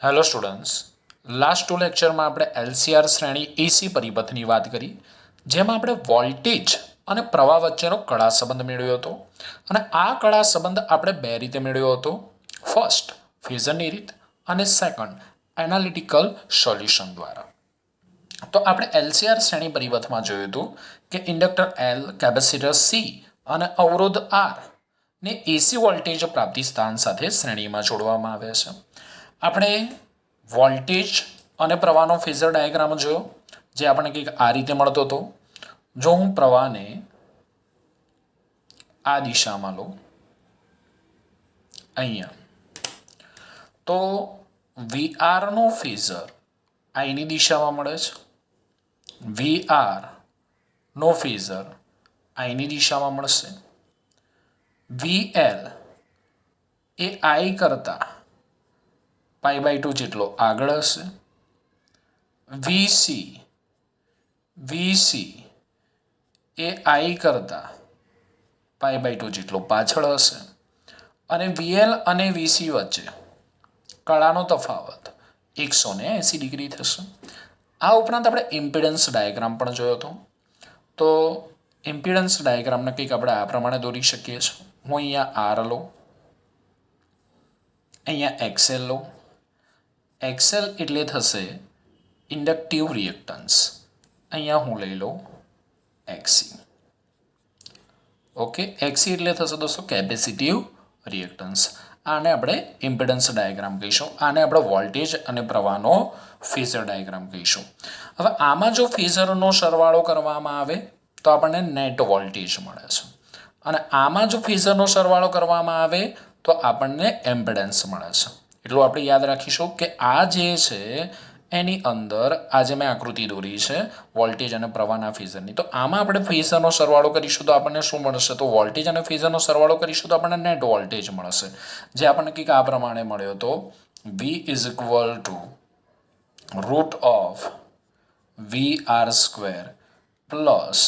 Hello students, last two લેક્ચરમાં આપણે LCR શ્રેણી એસી પરિપથની વાત કરી, જેમાં આપણે વોલ્ટેજ અને પ્રવાહ વચ્ચેનો કળા સંબંધ મેળવ્યો હતો. અને આ કળા સંબંધ આપણે બે રીતે મેળવ્યો હતો. ફર્સ્ટ, ફેઝરની રીત, અને સેકન્ડ, એનાલિટિકલ સોલ્યુશન દ્વારા. તો આપણે એલસીઆર શ્રેણી પરિપથમાં જોયું હતું કે ઇન્ડક્ટર એલ, કેપેસિટર સી અને અવરોધ આર ને એસી વોલ્ટેજ પ્રાપ્તિ સ્થાન સાથે શ્રેણીમાં જોડવામાં આવે છે. આપણે વોલ્ટેજ અને પ્રવાહનો ફેઝર ડાયાગ્રામ જોયો, જે આપણને કંઈક આ રીતે મળતો હતો. જો હું પ્રવાહને આ દિશામાં લઉં અહીંયા, તો વીઆરનો ફેઝર આઈની દિશામાં મળે છે. વીઆર નો ફેઝર આઈની દિશામાં મળશે. વીએલ એ આઈ કરતા π/2 જેટલો આગળ હશે. વીસી એ આઈ કરતા π/2 જેટલો પાછળ હશે. અને વીએલ અને વીસી વચ્ચે કળાનો તફાવત 180 ડિગ્રી થશે. આ ઉપરાંત આપણે ઇમ્પિડન્સ ડાયાગ્રામ પણ જોયો હતો. તો ઇમ્પિડન્સ ડાયાગ્રામને કંઈક આપણે આ પ્રમાણે દોરી શકીએ છીએ. હું અહીંયા આર લઉં, અહીંયા એક્સએલ લઉં. એક્સએલ એટલે થશે ઇન્ડક્ટિવ રિએક્ટન્સ. અહીંયા હું લઈ લઉં એક્સી. ઓકે, એક્સી એટલે થશે દોસ્તો કેપેસિટિવ રિએક્ટન્સ. આને આપણે ઇમ્પિડન્સ ડાયાગ્રામ કહીશું. આને આપણે વોલ્ટેજ અને પ્રવાહનો ફેઝર ડાયાગ્રામ કહીશું. હવે આમાં જો ફેઝરનો સરવાળો કરવામાં આવે તો આપણને નેટ વોલ્ટેજ મળે છે. અને આમાં જો ફેઝરનો સરવાળો કરવામાં આવે તો આપણને એમ્પિડન્સ મળે છે. એટલું આપણે યાદ રાખીશું કે આ જે છે એની અંદર આજે મેં આકૃતિ દોરી છે વોલ્ટેજ અને પ્રવાહના ફેઝરની. તો આમાં આપણે ફેઝરનો સરવાળો કરીશું તો આપણને શું મળશે? તો વોલ્ટેજ અને ફેઝરનો સરવાળો કરીશું તો આપણને નેટ વોલ્ટેજ મળશે, જે આપણને કંઈક આ પ્રમાણે મળ્યો હતો. V is equal to root of VR² plus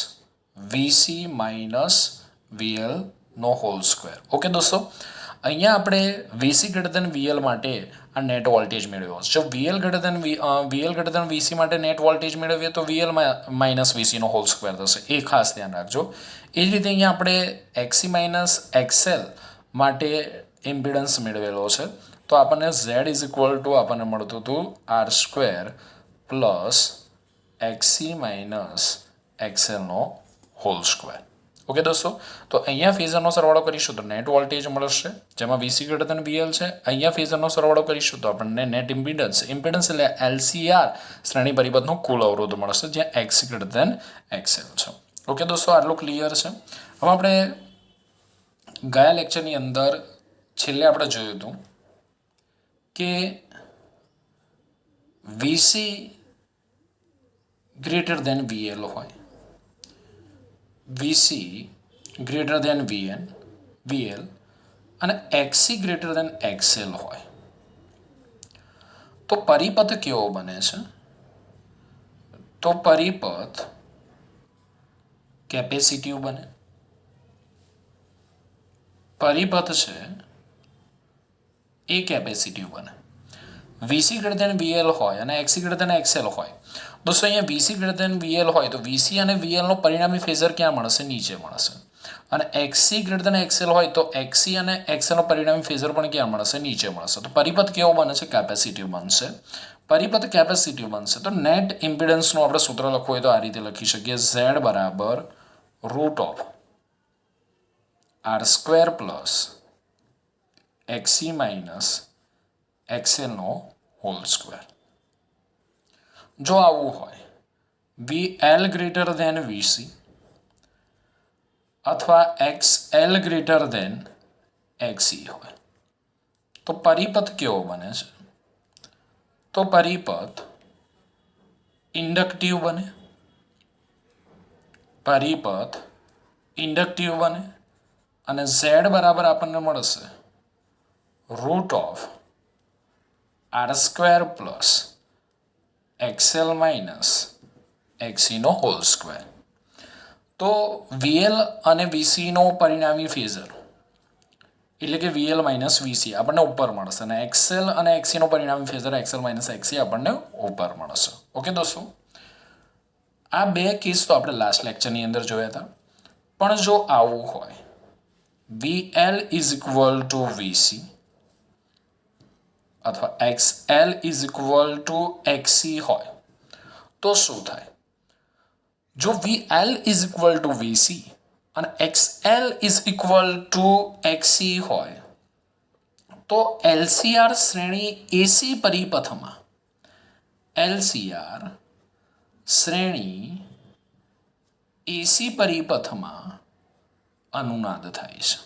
VC minus VL નો હોલ સ્ક્વેર. ઓકે દોસ્તો, અહીંયા આપણે VC ગ્રેટર દેન VL માટે આ નેટ વોલ્ટેજ મેળવ્યો. જો VL ગ્રેટર દેન VC માટે નેટ વોલ્ટેજ મેળવીએ તો VL માઇનસ VC નો હોલ સ્ક્વેર થશે. એ ખાસ ધ્યાન રાખજો. એ જ રીતે અહીંયા આપણે XC માઇનસ XL માટે ઇમ્પિડન્સ મેળવેલો છે. તો આપણને Z ઇઝ ઇક્વલ ટુ આપણને મળતું હતું R² plus XC minus XL નો હોલ સ્ક્વેર. ઓકે દોસ્તો, તો અહીંયા ફેઝરનો સરવાળો કરીશું તો નેટ વોલ્ટેજ મળશે, જેમાં VC ગ્રેટર દેન VL છે. અહીંયા ફેઝરનો સરવાળો કરીશું તો આપણને નેટ ઇમ્પિડન્સ એટલે LCR શ્રેણી પરિબળનો કુલ અવરોધ મળશે, જ્યાં XC ગ્રેટર દેન XL છે. ઓકે દોસ્તો, આટલું ક્લિયર છે. હવે આપણે ગયા લેક્ચરની અંદર છેલ્લે આપણે જોયું હતું કે VC ગ્રેટર દેન VL હોય, VC ગ્રેટર દેન VL અને XC ગ્રેટર દેન XL હોય તો પરિપથ કેવો બને છે? તો પરિપથ કેપેસિટિવ બને. પરિપથ છે એ કેપેસિટિવ બને. VC ગ્રેટર દેન VL હોય અને XC ગ્રેટર દેન XL હોય. દોસ્તો અહીંયા VC ગ્રેટર દેન VL હોય તો VC અને VL નો પરિણામી ફેઝર ક્યાં મળશે? નીચે મળશે. અને XC ગ્રેટર દેન XL હોય તો XC અને XL નો પરિણામી ફેઝર પણ ક્યાં મળશે? નીચે મળશે. તો પરિપથ કેવો બને છે? કેપેસિટિવ બનશે. પરિપથ કેપેસિટિવ બનશે તો નેટ ઇમ્પિડન્સનું આપણે સૂત્ર લખવું હોય તો આ રીતે લખી શકીએ. Z બરાબર root of R² plus XC minus XL નો હોલ સ્ક્વેર. જો આવું હોય, VL ગ્રેટર દેન VC અથવા XL ગ્રેટર દેન XC હોય તો પરિપથ કેવો બને છે? તો પરિપથ ઇન્ડક્ટિવ બને. પરિપથ ઇન્ડક્ટિવ બને અને Z બરાબર આપણને મળશે root of R² plus XL minus XC નો હોલ સ્ક્વેર. તો VL અને VC નો પરિણામી ફેઝર એટલે કે વીએલ માઇનસ વીસી આપણને ઉપર મળશે અને એક્સએલ અને એક્સીનું પરિણામી ફેઝર એક્સએલ માઇનસ એક્સી આપણને ઉપર મળશે. ઓકે દોસ્તો, આ બે કેસ તો આપણે લાસ્ટ લેક્ચરની અંદર જોયા હતા. પણ જો આવું હોય VL is equal two VC અથવા એક્સએલ ઇઝ ઇક્વલ ટુ એક્સી હોય તો શું થાય? જો VL is equal two VC અને એક્સએલ ઇઝ ઇક્વલ ટુ એક્સી હોય તો એલસીઆર શ્રેણી એસી પરિપથમાં એલસીઆર શ્રેણી એસી પરિપથમાં અનુનાદ થાય છે.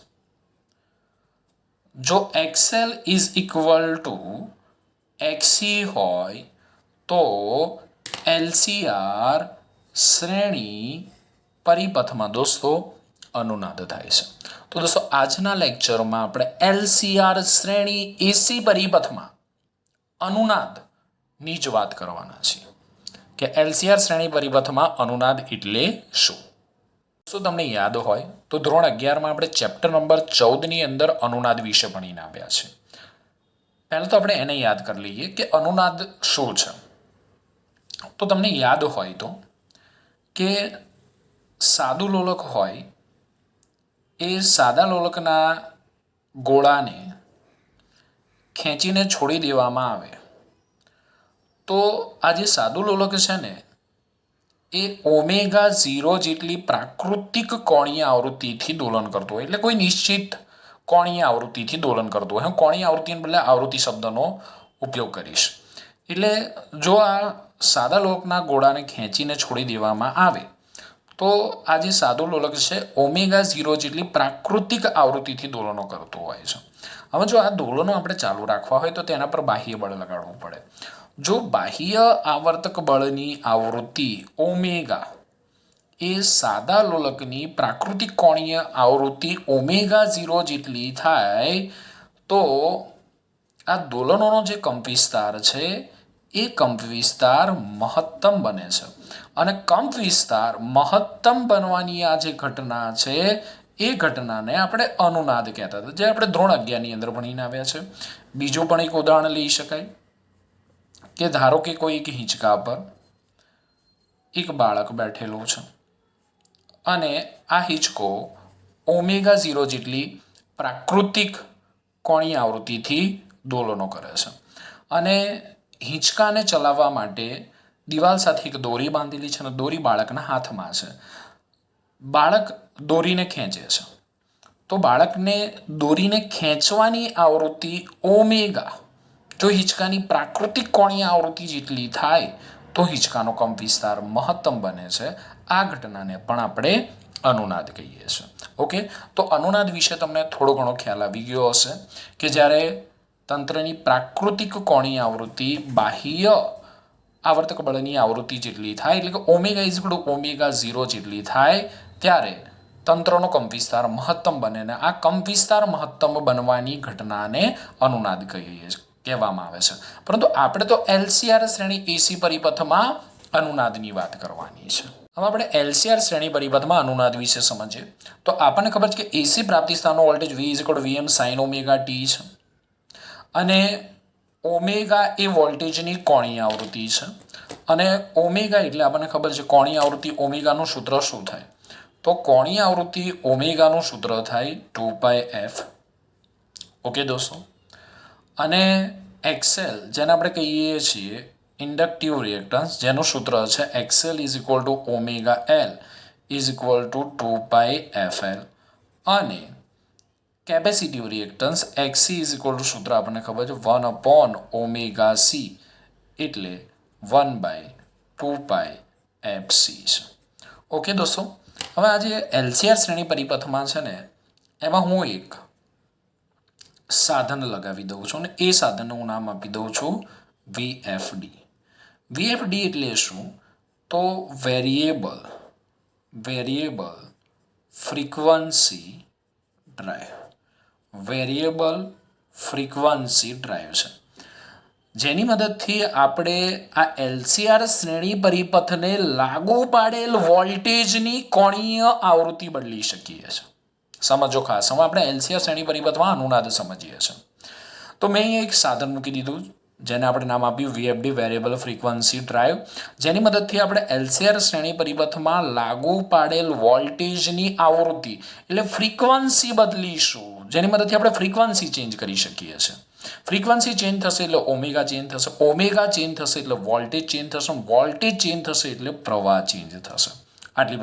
જો એક્સએલ ઇઝ ઇક્વલ ટુ એક્સી હોય તો એલસીઆર શ્રેણી પરિપથમાં દોસ્તો અનુનાદ થાય છે. તો દોસ્તો આજના લેક્ચરમાં આપણે એલસીઆર શ્રેણી એસી પરિપથમાં અનુનાદની જ વાત કરવાના છીએ કે એલસીઆર શ્રેણી પરિપથમાં અનુનાદ એટલે શું. શું તમને યાદ હોય તો ધોરણ 11માં આપણે ચેપ્ટર નંબર 14ની અંદર અનુનાદ વિશે ભણીને આવ્યા છે. પહેલાં તો આપણે એને યાદ કરી લઈએ કે અનુનાદ શું છે. તો તમને યાદ હોય તો કે સાદું લોલક હોય એ સાદા લોલકના ગોળાને ખેંચીને છોડી દેવામાં આવે તો આ જે સાદું લોલક છે ને એ ઓમેગા 0 જેટલી પ્રાકૃતિક કોણીય આવૃત્તિથી દોલન કરતું હોય, એટલે કોઈ નિશ્ચિત કોણીય આવૃત્તિથી દોલન કરતું હોય. હું કોણીય આવૃત્તિને બદલે આવૃત્તિ શબ્દનો ઉપયોગ કરીશ. એટલે જો આ સાદા લોલકના ગોળાને ખેંચીને છોડી દેવામાં આવે તો આ જે સાદું લોલક છે ઓમેગા 0 જેટલી પ્રાકૃતિક આવૃત્તિથી દોલનો કરતું હોય છે. હવે જો આ દોલનો આપણે ચાલુ રાખવા હોય તો તેના પર બાહ્ય બળ લગાડવું પડે. જો બાહ્ય આવર્તક બળની આવૃત્તિ ઓમેગા એ સાદા લોલકની પ્રાકૃતિક કોણીય આવૃત્તિ ઓમેગા 0 જેટલી થાય તો આ દોલનોનો જે કંપવિસ્તાર છે એ કંપવિસ્તાર મહત્તમ બને છે. અને કંપવિસ્તાર મહત્તમ બનવાની આ જે ઘટના છે એ ઘટનાને આપણે અનુનાદ કહેતા હતા, જે આપણે ધોરણ 11ની અંદર ભણીને આવ્યા છે. બીજું પણ એક ઉદાહરણ લઈ શકાય કે ધારો કે કોઈ એક હિંચકા પર એક બાળક બેઠેલું છે અને આ હિંચકો ઓમેગા 0 જેટલી પ્રાકૃતિક કોણીય આવૃત્તિથી દોલનો કરે છે અને હિંચકાને ચલાવવા માટે દિવાલ સાથે એક દોરી બાંધેલી છે અને દોરી બાળકના હાથમાં છે. બાળક દોરીને ખેંચે છે તો બાળકને દોરીને ખેંચવાની આવૃત્તિ ઓમેગા જો હિંચકાની પ્રાકૃતિક કોણીય આવૃત્તિ જેટલી થાય તો હિંચકાનો કંપવિસ્તાર મહત્તમ બને છે. આ ઘટનાને પણ આપણે અનુનાદ કહીએ છીએ. ઓકે, તો અનુનાદ વિશે તમને થોડો ઘણો ખ્યાલ આવી ગયો હશે કે જ્યારે તંત્રની પ્રાકૃતિક કોણીય આવૃત્તિ બાહ્ય આવર્તક બળની આવૃત્તિ જેટલી થાય એટલે કે omega is equal to omega 0 જેટલી થાય ત્યારે તંત્રનો કંપવિસ્તાર મહત્તમ બને ને આ કંપવિસ્તાર મહત્તમ બનવાની ઘટનાને અનુનાદ કહેવામાં આવે છે. પરંતુ આપણે તો એલસીઆર શ્રેણી એસી પરિપથમાં અનુનાદની વાત કરવાની છે. હવે આપણે એલસીઆર શ્રેણી પરિપથમાં અનુનાદ વિશે સમજીએ તો આપણને ખબર છે કે એસી પ્રાપ્તિ સ્થાનનો voltage V is equal to VM sin omega t છે અને ઓમેગા એ વોલ્ટેજની કોણીય આવૃત્તિ છે અને ઓમેગા એટલે આપણને ખબર છે કોણીય આવૃત્તિ ઓમેગાનું સૂત્ર શું થાય તો કોણીય આવૃત્તિ ઓમેગાનું સૂત્ર થાય 2πf. ઓકે દોસ્તો, અને એક્સએલ જેને આપણે કહીએ છીએ ઇન્ડક્ટિવ રિએક્ટન્સ જેનું સૂત્ર છે XL is equal to omega L is equal to 2πfl અને capacitive reactance XC is equal to સૂત્ર આપણને ખબર છે 1/ωc એટલે 1/2πfc છે. ઓકે દોસ્તો, હવે આ જે એલસીઆર શ્રેણી પરિપથમાં છે ને એમાં હું એક સાધન લગાવી દઉં છું અને એ સાધનનું નામ આપી દઉં છું VFD. VFD એટલે શું તો variable frequency drive. Variable frequency drive છે જેની મદદથી આપણે આ એલસીઆર શ્રેણી પરિપથને લાગુ પાડેલ વોલ્ટેજની કોણીય આવૃત્તિ બદલી શકીએ છીએ. સમજો ખાસ. હવે આપણે એલસીઆર શ્રેણી પરિપથમાં અનુનાદ સમજીએ છીએ. તો મેં અહીંયા એક સાધન મૂકી દીધું જેને આપણે નામ આપ્યું વીએફડી વેરિયેબલ ફ્રીક્વન્સી ડ્રાઈવ, જેની મદદથી આપણે એલસીઆર શ્રેણી પરિપથમાં લાગુ પાડેલ વોલ્ટેજની આવૃત્તિ એટલે ફ્રીક્વન્સી બદલીશું, જેની મદદથી આપણે ફ્રીક્વન્સી ચેન્જ કરી શકીએ છીએ. ફ્રીક્વન્સી ચેન્જ થશે એટલે ઓમેગા ચેન્જ થશે, ઓમેગા ચેન્જ થશે એટલે વોલ્ટેજ ચેન્જ થશે, વોલ્ટેજ ચેન્જ થશે એટલે પ્રવાહ ચેન્જ થશે. આટલી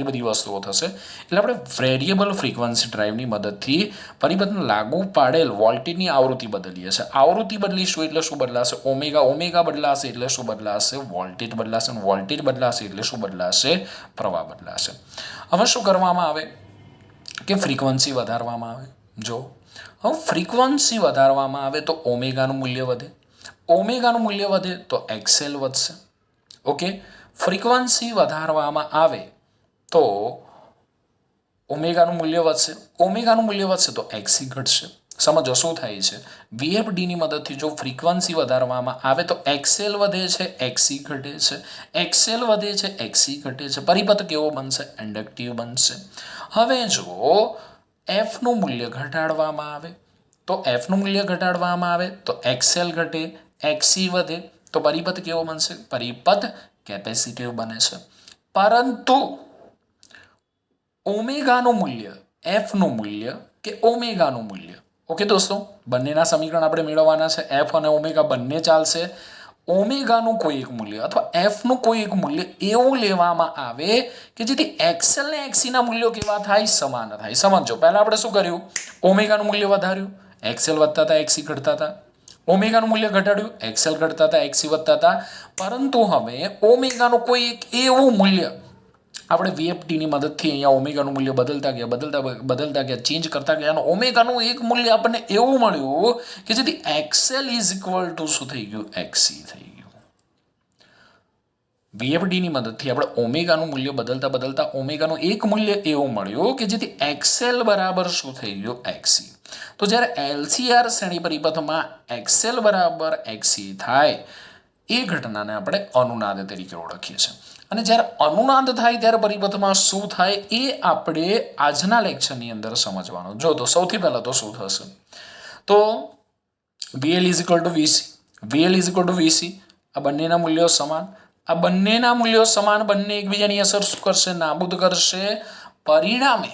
બધી વસ્તુઓ થશે. એટલે આપણે વેરિયેબલ ફ્રીક્વન્સી ડ્રાઈવની મદદથી પરિપથને લાગુ પાડેલ વોલ્ટેજની આવૃત્તિ બદલીએ છીએ. આવૃત્તિ બદલીશું એટલે શું બદલાશે? ઓમેગા. ઓમેગા બદલાશે એટલે શું બદલાશે? વોલ્ટેજ બદલાશે. વોલ્ટેજ બદલાશે એટલે શું બદલાશે? પ્રવાહ બદલાશે. હવે શું કરવામાં આવે કે ફ્રીક્વન્સી વધારવામાં આવે. જો હવે ફ્રીક્વન્સી વધારવામાં આવે તો ઓમેગાનું મૂલ્ય વધે. ઓમેગાનું મૂલ્ય વધે તો એક્સએલ વધશે. ઓકે, ફ્રીક્વન્સી વધારવામાં આવે તો ઓમેગાનું મૂલ્ય વધશે. ઓમેગાનું મૂલ્ય વધશે તો એક્સી ઘટશે. સમજો શું થાય છે? વીએફડીની મદદથી જો ફ્રીક્વન્સી વધારવામાં આવે તો એક્સએલ વધે છે, એક્સી ઘટે છે. એક્સએલ વધે છે, એક્સી ઘટે છે. પરિપથ કેવો બનશે? ઇન્ડક્ટિવ બનશે. હવે જો એફનું મૂલ્ય ઘટાડવામાં આવે તો એફનું મૂલ્ય ઘટાડવામાં આવે તો એક્સએલ ઘટે, એક્સી વધે. તો પરિપથ કેવો બનશે? પરિપથ કેપેસિટિવ બને છે. પરંતુ ઓમેગાનું મૂલ્ય, એફનું મૂલ્ય કે ઓમેગાનું મૂલ્ય, ઓકે દોસ્તો, બંનેના સમીકરણ આપણે મેળવવાના છે. એફ અને ઓમેગા બંને ચાલશે. ઓમેગાનું કોઈ એક મૂલ્ય અથવા એફનું કોઈ એક મૂલ્ય એવું લેવામાં આવે કે જેથી એક્સએલ ને એક્સીના મૂલ્યો કેવા થાય? સમાન થાય. સમજો પહેલા આપણે શું કર્યું? ઓમેગાનું મૂલ્ય વધાર્યું, એક્સએલ વધતા હતા, એક્સી ઘટતા હતા. ઓમેગાનું મૂલ્ય ઘટાડ્યું, એક્સએલ ઘટતા હતા, એક્સી વધતા હતા. પરંતુ હવે ઓમેગાનું કોઈ એક એવું મૂલ્ય આપણે વીએફટીની મદદથી અહીંયા ઓમેગાનું મૂલ્ય બદલતા ગયા, ચેન્જ કરતા ગયા અને ઓમેગાનું એક મૂલ્ય આપણને એવું મળ્યું કે જેથી એક્સએલ ઇઝ ઇક્વલ ટુ શું થઈ ગયું? એક્સી થઈ ગયું. વીએફડીની મદદથી આપણે ઓમેગાનું મૂલ્ય બદલતા ઓમેગાનું એક મૂલ્ય એવું મળ્યું કે જેથી એક્સએલ બરાબર શું થઈ ગયું? એક્સી. તો જ્યારે એલસીઆર શ્રેણી પરિપથમાં એક્સએલ બરાબર એક્સી થાય એ ઘટનાને આપણે અનુનાદ તરીકે ઓળખીએ છીએ. અને જ્યારે અનુનાદ થાય ત્યારે પરિપથમાં શું થાય એ આપણે આજના લેક્ચરની અંદર સમજવાનું. જો તો સૌથી પહેલાં તો શું થશે? તો VL is equal two VC, VL is equal two VC. આ બંનેના મૂલ્યો સમાન. આ બંનેના મૂલ્યો સમાન, બંને એકબીજાની અસર શું કરશે? નાબૂદ કરશે. પરિણામે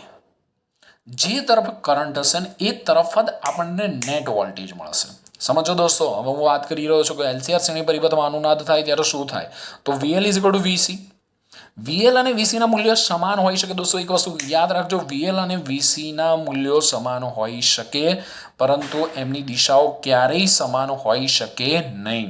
જે તરફ કરંટ હશે ને એ તરફ જ આપણને નેટ વોલ્ટેજ મળશે. સમજો દોસ્તો, હવે હું વાત કરી રહ્યો છું કે એલસીઆર શ્રેણી પરિપથમાં અનુનાદ થાય ત્યારે શું થાય? તો VL is equal two VC. VL અને VCના મૂલ્યો સમાન હોઈ શકે. દોસ્તો એક વસ્તુ યાદ રાખજો, VL અને VCના મૂલ્યો સમાન હોઈ શકે પરંતુ એમની દિશાઓ ક્યારેય સમાન હોઈ શકે નહીં.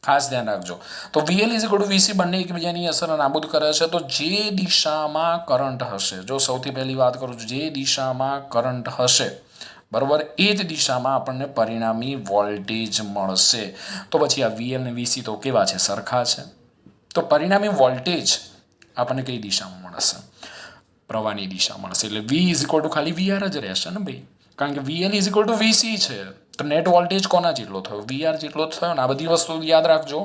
ખાસ ધ્યાન રાખજો. તો VL is equal two VC બંને એકબીજાની અસર નાબૂદ કરે છે. તો જે દિશામાં કરંટ હશે, જો સૌથી પહેલી વાત કરું છું, જે દિશામાં કરંટ હશે બરોબર એ જ દિશામાં આપણને પરિણામી વોલ્ટેજ મળશે. તો પછી આ VL અને VC તો કેવા છે? સરખા છે. તો પરિણામી વોલ્ટેજ આપણને કઈ દિશામાં મળશે? પ્રવાહની દિશા મળશે. એટલે V ઇઝ ઇક્વલ ટુ ખાલી VR જ રહેશે ને ભાઈ, કારણ કે VL is equal two VC છે. તો નેટ વોલ્ટેજ કોના જેટલો થયો? VR જેટલો જ થયો ને. આ બધી વસ્તુ યાદ રાખજો.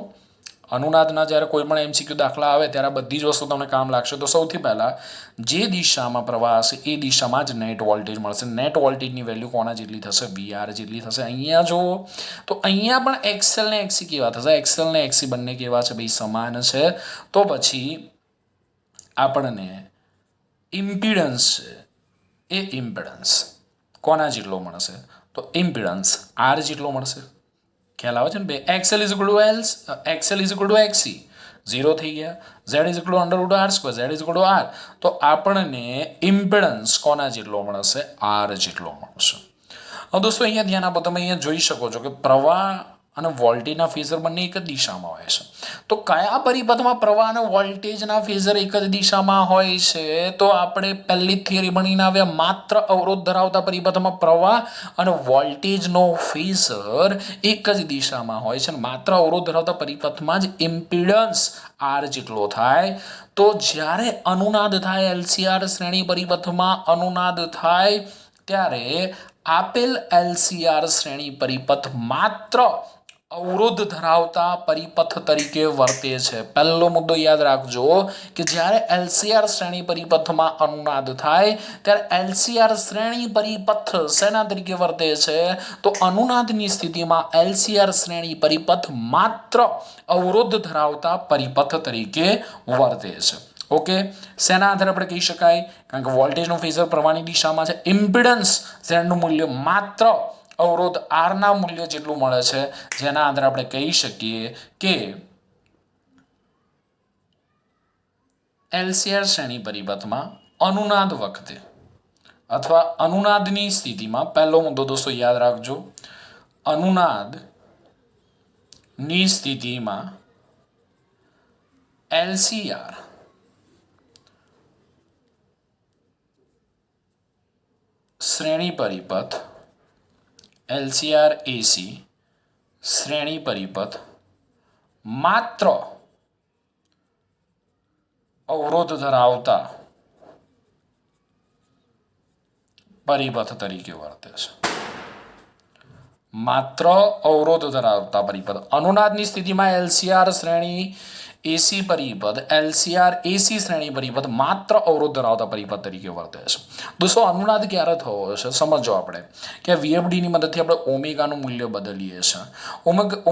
અનુનાદના જ્યારે કોઈ પણ MCQ દાખલા આવે ત્યારે બધી જ વસ્તુ તમને કામ લાગશે. તો સૌથી પહેલાં જે દિશામાં પ્રવાહ હશે એ દિશામાં જ નેટ વોલ્ટેજ મળશે. નેટ વોલ્ટેજની વેલ્યુ કોના જેટલી થશે? VR જેટલી થશે. અહીંયા જુઓ તો અહીંયા પણ એક્સએલ ને એક્સી કેવા થશે? એક્સએલ ને એક્સી બંને કેવા છે ભાઈ? સમાન છે. તો પછી આપણને ઇમ્પિડન્સ છે એ ઇમ્પિડન્સ કોના જેટલો મળશે? તો ઇમ્પિડન્સ R જેટલો મળશે. ખ્યાલ આવે છે ને બે? XL is equal to XL is equal to XC, 0 થઈ ગયા. Z is equal to under root R square, Z is equal to R. તો આપણને ઇમ્પિડન્સ કોના જેટલો મળશે? R જેટલો મળશે. હવે દોસ્તો અહીંયા ધ્યાન આપો, તમે અહીંયા જોઈ શકો છો કે પ્રવાહ અને વોલ્ટેજના ફેઝર બંને એક જ દિશામાં હોય છે. તો કયા પરિપથમાં પ્રવાહ અને વોલ્ટેજના ફેઝર એક જ દિશામાં હોય છે? તો આપણે પહેલી થિયરી ભણીને આવ્યા, માત્ર અવરોધ ધરાવતા પરિપથમાં પ્રવાહ અને વોલ્ટેજનો ફેઝર એક જ દિશામાં હોય છે. માત્ર અવરોધ ધરાવતા પરિપથમાં જ ઇમ્પિડન્સ R જેટલો થાય. તો જ્યારે અનુનાદ થાય, એલસીઆર શ્રેણી પરિપથમાં અનુનાદ થાય ત્યારે આપેલ એલસીઆર શ્રેણી પરિપથ માત્ર અવરોધ ધરાવતા પરિપથ તરીકે વર્તે છે. પહેલો મુદ્દો યાદ રાખજો કે જ્યારે એલસીઆર શ્રેણી પરિપથમાં અનુનાદ થાય ત્યારે એલસીઆર શ્રેણી પરિપથ શેના તરીકે વર્તે છે? તો અનુનાદની સ્થિતિમાં એલસીઆર શ્રેણી પરિપથ માત્ર અવરોધ ધરાવતા પરિપથ તરીકે વર્તે છે. ઓકે, શેના આધારે આપણે કહી શકાય? કારણ કે વોલ્ટેજનો ફેઝર પ્રવાહની દિશામાં છે. ઇમ્પિડન્સ ઝેડનું મૂલ્ય માત્ર અવરોધ આર ના મૂલ્ય જેટલું મળે છે, જેના આધારે આપણે કહી શકીએ કે એલસીઆર શ્રેણી પરિપથમાં અનુનાદ વખતે અથવા અનુનાદની સ્થિતિમાં પહેલો મુદ્દો દોસ્તો યાદ રાખજો, અનુનાદની સ્થિતિમાં એલસીઆર શ્રેણી પરિપથ એલસીઆર એસી શ્રેણી પરિપથ માત્ર અવરોધ ધરાવતા પરિપથ તરીકે વર્તે છે. માત્ર અવરોધ ધરાવતા પરિપથ. અનુનાદની સ્થિતિમાં એલસીઆર શ્રેણી એસી પરિપથ એલસીઆર એસી શ્રેણી પરિપથ માત્ર અવરોધ ધરાવતા પરિપથ તરીકે વર્તે છે. દોસ્તો અનુનાદ ક્યારે થવો છે સમજો આપણે કે વીએફડીની મદદથી આપણે ઓમેગાનું મૂલ્ય બદલીએ છીએ.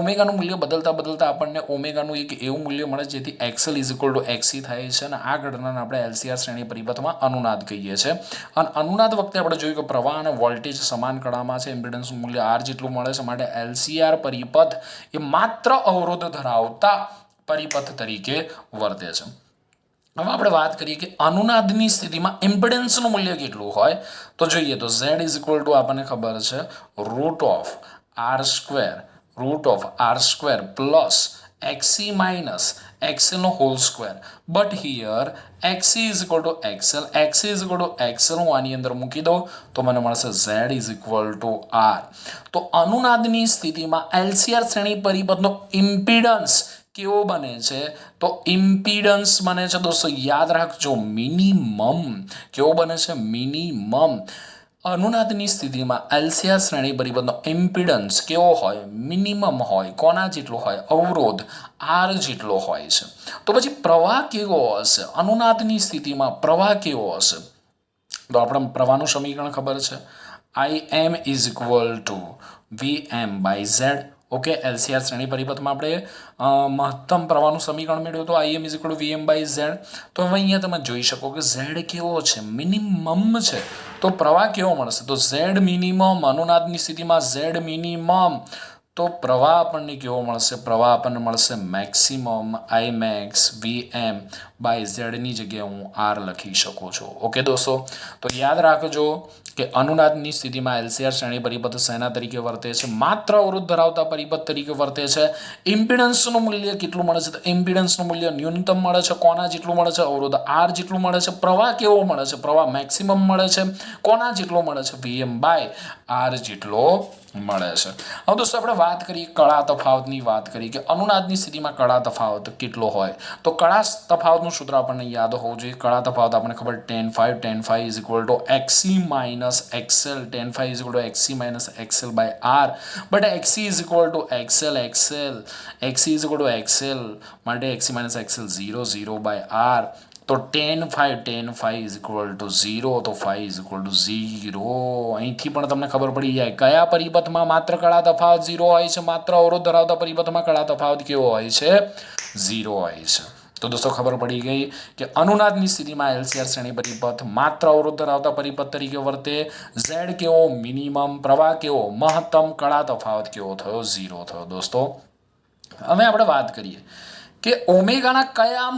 ઓમેગાનું મૂલ્ય બદલતા બદલતા આપણને ઓમેગાનું એક એવું મૂલ્ય મળે જેથી એક્સએલ ઇઝ ઇક્વલ ટુ એક્સી થાય છે અને આ ઘટનાને આપણે એલસીઆર શ્રેણી પરિપથમાં અનુનાદ કહીએ છીએ. અને અનુનાદ વખતે આપણે જોયું કે પ્રવાહ અને વોલ્ટેજ સમાન કળામાં છે, ઇમ્પિડન્સનું મૂલ્ય આર જેટલું મળે છે, માટે એલસીઆર પરિપથ એ માત્ર અવરોધ ધરાવતા પરિપથ તરીકે વર્તે છે. હવે આપણે વાત કરીએ કે અનુનાદની સ્થિતિમાં ઇમ્પિડન્સનું મૂલ્ય કેટલું હોય તો જોઈએ તો ઝેડ ઇઝ ઇક્વલ ટુ આપણને ખબર છે root of R square plus XC minus એક્સએલનો whole square. But here XC is equal to XL હું આની અંદર મૂકી દઉં તો મને મળશે Z is equal to R. તો અનુનાદની સ્થિતિમાં એલસીઆર શ્રેણી પરિપથનો ઇમ્પિડન્સ કેવો બને છે? તો ઇમ્પિડન્સ બને છે દોસ્તો યાદ રાખજો મિનિમમ. કેવો બને છે? મિનિમમ. અનુનાદની સ્થિતિમાં એલસીઆર શ્રેણી પરિપથનો ઇમ્પિડન્સ કેવો હોય? મિનિમમ હોય. કોના જેટલો હોય? અવરોધ આર જેટલો હોય છે. તો પછી પ્રવાહ કેવો હશે? અનુનાદની સ્થિતિમાં પ્રવાહ કેવો હશે? તો આપણે પ્રવાહનું સમીકરણ ખબર છે, I M is equal to V M by Z. Okay, LCR શ્રેણી પરિપથમાં આપણે મહત્તમ પ્રવાહનું સમીકરણ મેળવ્યું તો I M is equal to V M by Z. તો હવે અહીંયા તમે જોઈ શકો કે ઝેડ કેવો છે? મિનિમમ છે. તો પ્રવાહ કેવો મળશે? તો ઝેડ મિનિમમ. અનુનાદની સ્થિતિમાં ઝેડ મિનિમમ. તો પ્રવાહ આપણને કેવો મળશે? પ્રવાહ આપણને મળશે maximum. I max V M by ઝેડની જગ્યાએ હું આર લખી શકું છું. ઓકે દોસ્તો, તો યાદ રાખજો કે અનુનાદની સ્થિતિમાં એલસીઆર શ્રેણી પરિપથ શેના તરીકે વર્તે છે? માત્ર અવરોધ ધરાવતા પરિપથ તરીકે વર્તે છે. ઇમ્પિડન્સનું મૂલ્ય કેટલું મળે છે? તો ઇમ્પિડન્સનું મૂલ્ય ન્યૂનતમ મળે છે. કોના જેટલું મળે છે? અવરોધ આર જેટલું મળે છે. પ્રવાહ કેવો મળે છે? પ્રવાહ મેક્સિમમ મળે છે. કોના જેટલો મળે છે? વીએમ બાય આર જેટલો મળે છે. હવે દોસ્તો આપણે વાત કરીએ કળા તફાવતની. વાત કરીએ કે અનુનાદની સ્થિતિમાં કળા તફાવત કેટલો હોય તો કળા તફાવતનું સૂત્ર આપણને યાદ હોવું જોઈએ. કળા તફાવત આપણને ખબર tan phi is equal to XC minus XL. tan phi is equal to XC minus XL by R. But XC is equal to XL XC is equal to XL માટે XC minus XL 0 by R. તો tan phi is equal to 0. તો phi is equal to 0. અહીંથી પણ તમને ખબર પડી જાય કયા પરિપથમાં માત્ર કળા તફાવત 0 હોય છે, માત્ર અવરોધ ધરાવતા પરિપથમાં કળા તફાવત કેવો હોય છે? 0 હોય છે. તો દોસ્તો ખબર પડી ગઈ કે અનુનાદની સ્થિતિમાં એલસીઆર શ્રેણી પરિપથ માત્ર અવરોધ ધરાવતા પરિપથ તરીકે વર્તે. ઝેડ કેવો? મિનિમમ. પ્રવાહ કેવો? મહત્તમ. કળા તફાવત કેવો થયો? 0 થયો. દોસ્તો હવે આપણે વાત કરીએ કે ઓમેગાના કયા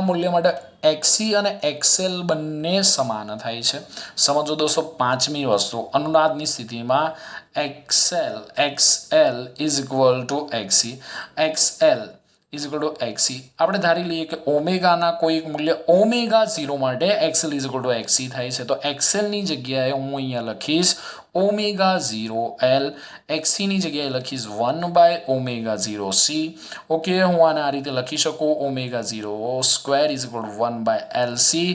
મૂલ્ય માટે એક્સી અને એક્સએલ બંને સમાન થાય છે? સમજો દોસ્તો પાંચમી વસ્તુ, અનુનાદની સ્થિતિમાં એક્સએલ ઇઝ ઇક્વલ ટુ એક્સી આપણે ધારી લઈએ કે ઓમેગાના કોઈ એક મૂલ્ય ઓમેગા 0 માટે એક્સએલ ઇઝ ઇક્વલ ટુ એક્સી થાય છે. તો એક્સએલની જગ્યાએ હું અહીંયા લખીશ ઓમેગા 0 એલ. એક્સીની જગ્યાએ લખીશ 1 બાય ઓમેગા 0 સી. ઓકે, હું આને આ રીતે લખી શકું omega 0 square is equal to 1 by L C.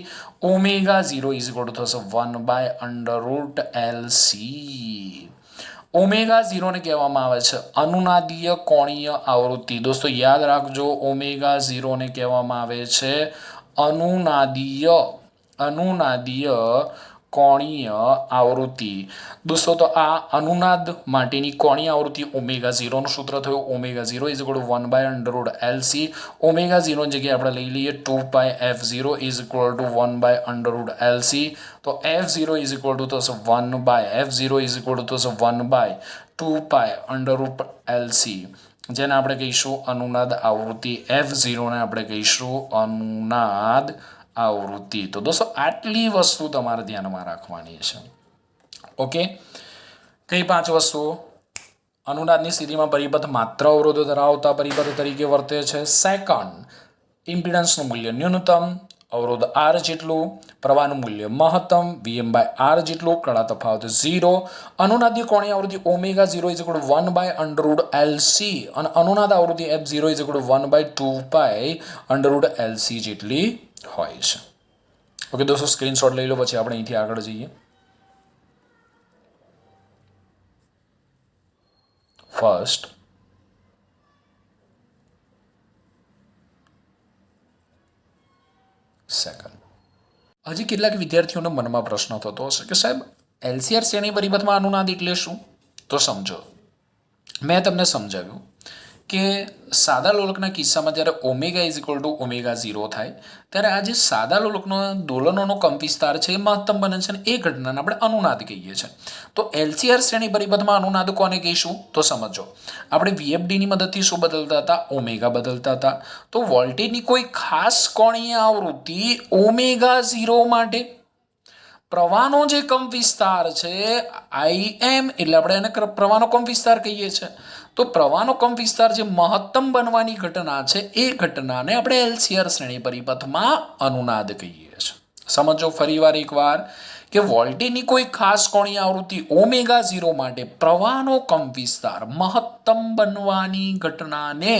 Omega 0 is equal to થશે 1 by under root L C. Omega 0 ને કહેવામાં આવે છે અનુનાદીય કોણીય આવૃત્તિ. દોસ્તો યાદ રાખજો, ઓમેગા 0 ને કહેવામાં આવે છે અનુનાદીય કોણીય આવૃત્તિ. દોસ્તો તો આ અનુનાદ માટેની કોણીય આવૃત્તિ ઓમેગા 0 નું સૂત્ર થયું omega 0 is equal two 1/√LC. Omega 0 ની જગ્યાએ આપણે લઈ લઈએ 2πf0 is equal two 1/√LC. તો f0 ઇઝ ઇક્વલ ટુ થશે 1/2π, જેને આપણે કહીશું અનુનાદ આવૃત્તિ. f0 ને આપણે કહીશું અનુનાદ આવૃત્તિ. તો દોસ્તો આટલી વસ્તુ તમારે ધ્યાનમાં રાખવાની છે. ઓકે, કઈ 5 વસ્તુઓ? અનુનાદની સ્થિતિમાં પરિપથ માત્ર અવરોધો ધરાવતા પરિપથ તરીકે વર્તે છે. સેકન્ડ, ઇમ્પિડન્સનું મૂલ્ય ન્યૂનતમ, અવરોધ R જેટલું, પ્રવાહનું મૂલ્ય મહત્તમ, Vm/R જેટલું, કડા તફાવત 0, અનુનાદીય કોણીય આવૃત્તિ omega 0 is equal two 1/√LC અને અનુનાદ આવૃત્તિ f0 is equal two 1/2π√LC જેટલી હોય છે. ઓકે દોસ્તો, સ્ક્રીનશોટ લઈ લો, પછી આપણે અહીંથી આગળ જઈએ. First, second. હજી કેટલાક વિદ્યાર્થીઓના મનમાં પ્રશ્ન થતો હશે કે સાહેબ LCR શ્રેણી પરિપથમાં અનુનાદ એટલે શું? તો સમજો, મેં તમને સમજાવ્યું કે સાદા લોલકના કિસ્સામાં જ્યારે omega is equal to omega 0 થાય ત્યારે આ જે સાદા લોલકનો દોલનોનો કંપવિસ્તાર છે એ મહત્તમ બને છે અને એ ઘટનાને આપણે અનુનાદ કહીએ છીએ. તો LCR શ્રેણી પરિપથમાં અનુનાદ કોને કહીશું? તો સમજો, આપણે VFDની મદદથી શું બદલતા હતા? ઓમેગા બદલતા હતા. તો વોલ્ટેજની કોઈ ખાસ કોણીય આવૃત્તિ ઓમેગા 0 માટે પ્રવાહનો જે કંપવિસ્તાર છે IM, એટલે આપણે એને પ્રવાહનો કંપવિસ્તાર કહીએ છીએ. તો પ્રવાહનો કંપવિસ્તાર જે મહત્તમ બનવાની ઘટના છે એ ઘટનાને આપણે LCR શ્રેણી પરિપથમાં અનુનાદ કહીએ છીએ. સમજો ફરીવાર એકવાર કે વોલ્ટેજની કોઈ ખાસ કોણીય આવૃત્તિ ઓમેગા 0 માટે પ્રવાહનો કંપવિસ્તાર મહત્તમ બનવાની ઘટનાને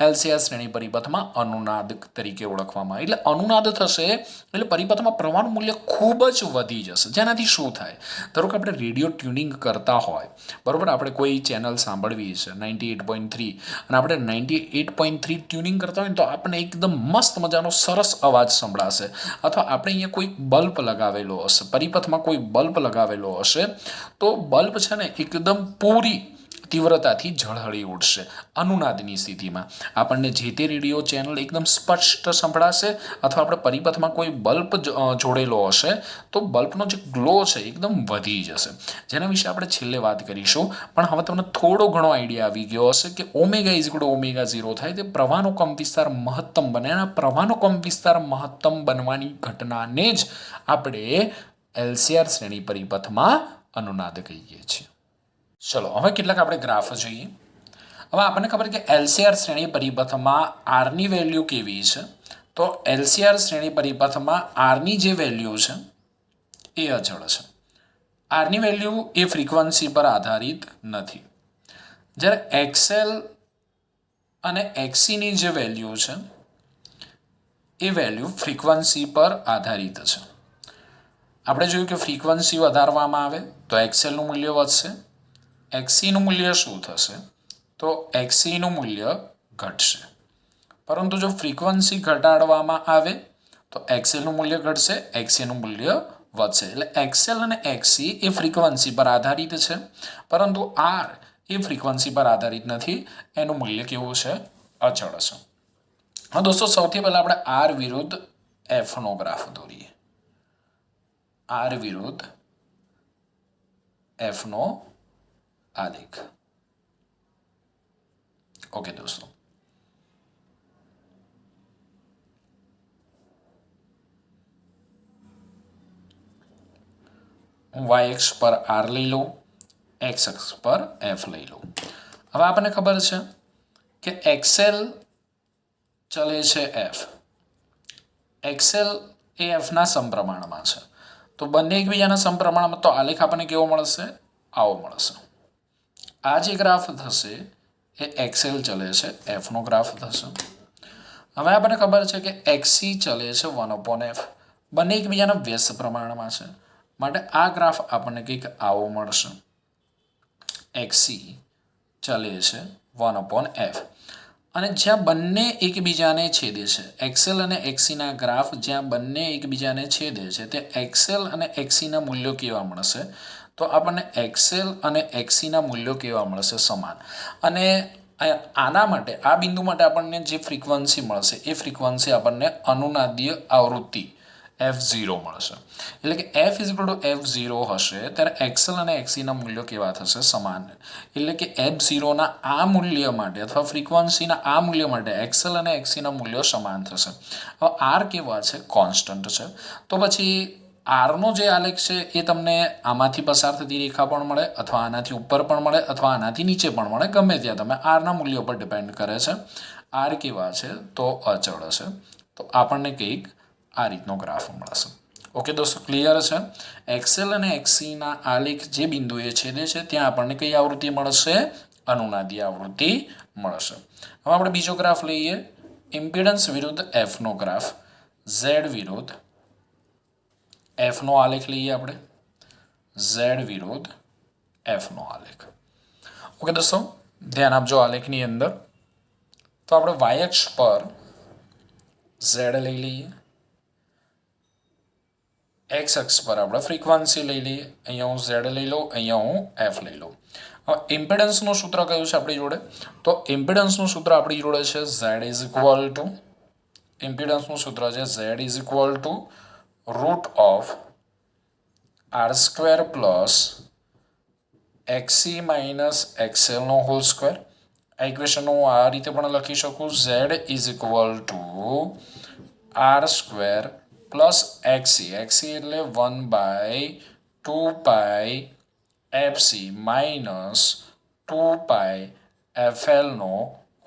LCR શ્રેણી પરિપથમાં અનુનાદ તરીકે ઓળખવામાં આવે. એટલે અનુનાદ થશે એટલે પરિપથમાં પ્રવાહનું મૂલ્ય ખૂબ જ વધી જશે. જેનાથી શું થાય? ધારો કે આપણે રેડિયો ટ્યુનિંગ કરતા હોય, બરોબર, આપણે કોઈ ચેનલ સાંભળવી છે 98.3 અને આપણે 98.3 ટ્યુનિંગ કરતા હોય ને તો આપણને એકદમ મસ્ત મજાનો સરસ અવાજ સંભળાશે. અથવા આપણે અહીંયા કોઈ બલ્બ લગાવેલો હશે, પરિપથમાં કોઈ બલ્બ લગાવેલો હશે, તો બલ્બ છે ને એકદમ પૂરી તીવ્રતાથી ઝળહળી ઉઠશે. અનુનાદની સ્થિતિમાં આપણને જે તે રેડિયો ચેનલ એકદમ સ્પષ્ટ સંભળાશે. અથવા આપણે પરિપથમાં કોઈ બલ્બ જોડેલો હશે તો બલ્બનો જે ગ્લો છે એકદમ વધી જશે, જેના વિશે આપણે છેલ્લે વાત કરીશું. પણ હવે તમને થોડો ઘણો આઈડિયા આવી ગયો હશે કે omega is equal to omega 0 થાય તે પ્રવાહનો કંપવિસ્તાર મહત્તમ બને અને પ્રવાહનો કંપવિસ્તાર મહત્તમ બનવાની ઘટનાને જ આપણે LCR શ્રેણી પરિપથમાં અનુનાદ કહીએ છીએ. ચલો હવે કેટલાક આપણે ગ્રાફ જોઈએ. હવે આપણને ખબર કે LCR શ્રેણી પરિપથમાં આરની વેલ્યુ કેવી છે? તો LCR શ્રેણી પરિપથમાં આરની જે વેલ્યુ છે એ અચળ છે. આરની વેલ્યુ એ ફ્રીક્વન્સી પર આધારિત નથી. જ્યારે XL અને XCની જે વેલ્યુ છે એ વેલ્યુ ફ્રીક્વન્સી પર આધારિત છે. આપણે જોયું કે ફ્રીક્વન્સી વધારવામાં આવે તો XLનું મૂલ્ય વધશે, XCનું મૂલ્ય શું થશે? તો XCનું મૂલ્ય ઘટશે. પરંતુ જો ફ્રીક્વન્સી ઘટાડવામાં આવે તો XLનું મૂલ્ય ઘટશે, XCનું મૂલ્ય વધશે. એટલે XL અને XC એ ફ્રીક્વન્સી પર આધારિત છે, પરંતુ R એ ફ્રીક્વન્સી પર આધારિત નથી. એનું મૂલ્ય કેવું છે? અચળ છે. હા દોસ્તો, સૌથી પહેલાં આપણે R વિરુદ્ધ Fનો ગ્રાફ દોરીએ. R વિરુદ્ધ Fનો આલેખ. ઓકે દોસ્તો, હું y અક્ષ પર R લઈ લઉં, x અક્ષ પર F લઈ લઉં. હવે આપણને ખબર છે કે XL ચલે છે F, XL એ Fના સમપ્રમાણમાં છે. તો બંને એકબીજાના સમપ્રમાણમાં, તો આલેખ આપણને કેવો મળશે? આવો મળશે. આ જે ગ્રાફ થશે એ XL ચલે છે Fનો ગ્રાફ થશે. હવે આપણને ખબર છે કે XC ચલે છે 1/F. બંને એકબીજાના વ્યસ્ત પ્રમાણમાં છે, માટે આ ગ્રાફ આપણને કંઈક આવો મળશે. XC ચાલે છે 1/f અને જ્યાં બંને એકબીજાને છેદે છે એક્સેલ અને XCના ગ્રાફ જ્યાં બંને એકબીજાને છેદે છે તે એક્સેલ અને XCના મૂલ્યો કેવા મળશે તો આપણને એક્સેલ અને XCના મૂલ્યો કેવા મળશે સમાન અને આના માટે આ બિંદુ માટે આપણને જે ફ્રીક્વન્સી મળશે એ ફ્રીક્વન્સી આપણને અનુનાદીય આવૃત્તિ F0 મળશે એટલે કે F=F0 હશે ત્યારે એક્સેલ અને XCના મૂલ્યો કેવા થશે સમાન એટલે કે F0ના આ મૂલ્ય માટે અથવા ફ્રીક્વન્સીના આ મૂલ્ય માટે એક્સેલ અને XCના મૂલ્યો સમાન થશે હવે R કેવા છે કોન્સ્ટન્ટ છે તો પછી આરનો જે આલેખ છે એ તમને આમાંથી પસાર થતી રેખા પણ મળે અથવા આનાથી ઉપર પણ મળે અથવા આનાથી નીચે પણ મળે ગમે ત્યાં તમે આરના મૂલ્યો પર ડિપેન્ડ કરે છે આર કેવા છે તો અચળ છે તો આપણને કંઈક આ રીતનો ગ્રાફ મળશે ઓકે દોસ્તો ક્લિયર છે એક્સેલ અને XCના આલેખ જે બિંદુએ છેદે છે ત્યાં આપણને કઈ આવૃત્તિ મળશે અનુનાદી આવૃત્તિ મળશે હવે આપણે બીજો ગ્રાફ લઈએ ઇમ્પિડન્સ વિરુદ્ધ એફનો ગ્રાફ ઝેડ વિરુદ્ધ એફનો આલેખ લઈએ આપણે ઝેડ વિરુદ્ધ એફનો આલેખ ઓકે દોસ્તો ધ્યાન આપજો આલેખની અંદર તો આપણે વાય અક્ષ પર ઝેડ લઈ લઈએ એક્સ અક્ષ પર આપણે ફ્રીક્વન્સી લઈ લઈએ અહીંયા હું ઝેડ લઈ લઉં અહીંયા હું એફ લઈ લઉં હવે ઇમ્પિડન્સનું સૂત્ર કયું છે આપણી જોડે તો ઇમ્પિડન્સનું સૂત્ર આપણી જોડે છે ઝેડ ઇઝ ઇક્વલ ટુ ઇમ્પિડન્સનું સૂત્ર છે Z is equal to root of r² plus XC minus XL whole square આ ઇક્વેશન હું આ રીતે પણ લખી શકું Z is equal to r² plus XC એટલે 1/2π FC minus 2πFL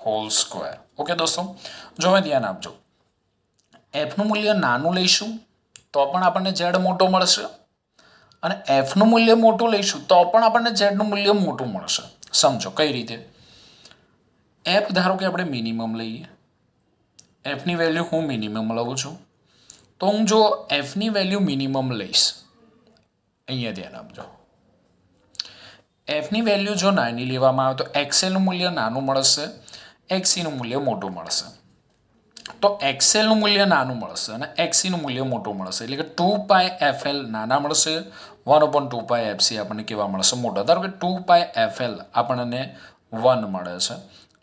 whole square okay દોસ્તો જો મેં ધ્યાન આપજો એફનું મૂલ્ય નાનું લઈશું તો પણ આપણને ઝેડ મોટો મળશે અને એફનું મૂલ્ય મોટું લઈશું તો પણ આપણને ઝેડનું મૂલ્ય મોટું મળશે સમજો કઈ રીતે એફ ધારો કે આપણે મિનિમમ લઈએ એફની વેલ્યુ હું મિનિમમ લઉં છું તો હું જો એફની વેલ્યુ મિનિમમ લઈશ અહીંયા ધ્યાન આપજો એફની વેલ્યુ જો નાની લેવામાં આવે તો એક્સએલનું મૂલ્ય નાનું મળશે XCનું મૂલ્ય મોટું મળશે તો એક્સએલનું મૂલ્ય નાનું મળશે અને XCનું મૂલ્ય મોટું મળશે એટલે કે 2πFL નાના મળશે 1/2πFC આપણને કેવા મળશે મોટા ધારો કે 2πFL આપણને 1 મળે છે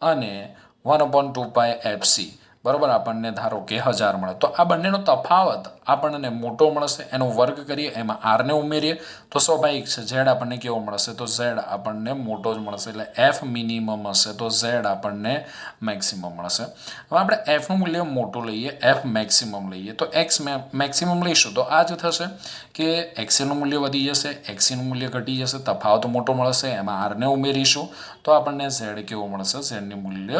અને 1/2πFC બરાબર આપણને ધારો કે 1000 મળે તો આ બંનેનો તફાવત આપણને મોટો મળશે એનો વર્ગ કરીએ એમાં આરને ઉમેરીએ તો સ્વાભાવિક છે ઝેડ આપણને કેવો મળશે તો ઝેડ આપણને મોટો જ મળશે એટલે એફ મિનિમમ હશે તો ઝેડ આપણને મેક્સિમમ મળશે હવે આપણે એફનું મૂલ્ય મોટું લઈએ એફ મેક્સિમમ લઈએ તો એક્સ મેક્સિમમ લઈશું તો આ જ થશે કે એક્સએલનું મૂલ્ય વધી જશે XCનું મૂલ્ય ઘટી જશે તફાવત મોટો મળશે એમાં આરને ઉમેરીશું તો આપણને ઝેડ કેવો મળશે ઝેડનું મૂલ્ય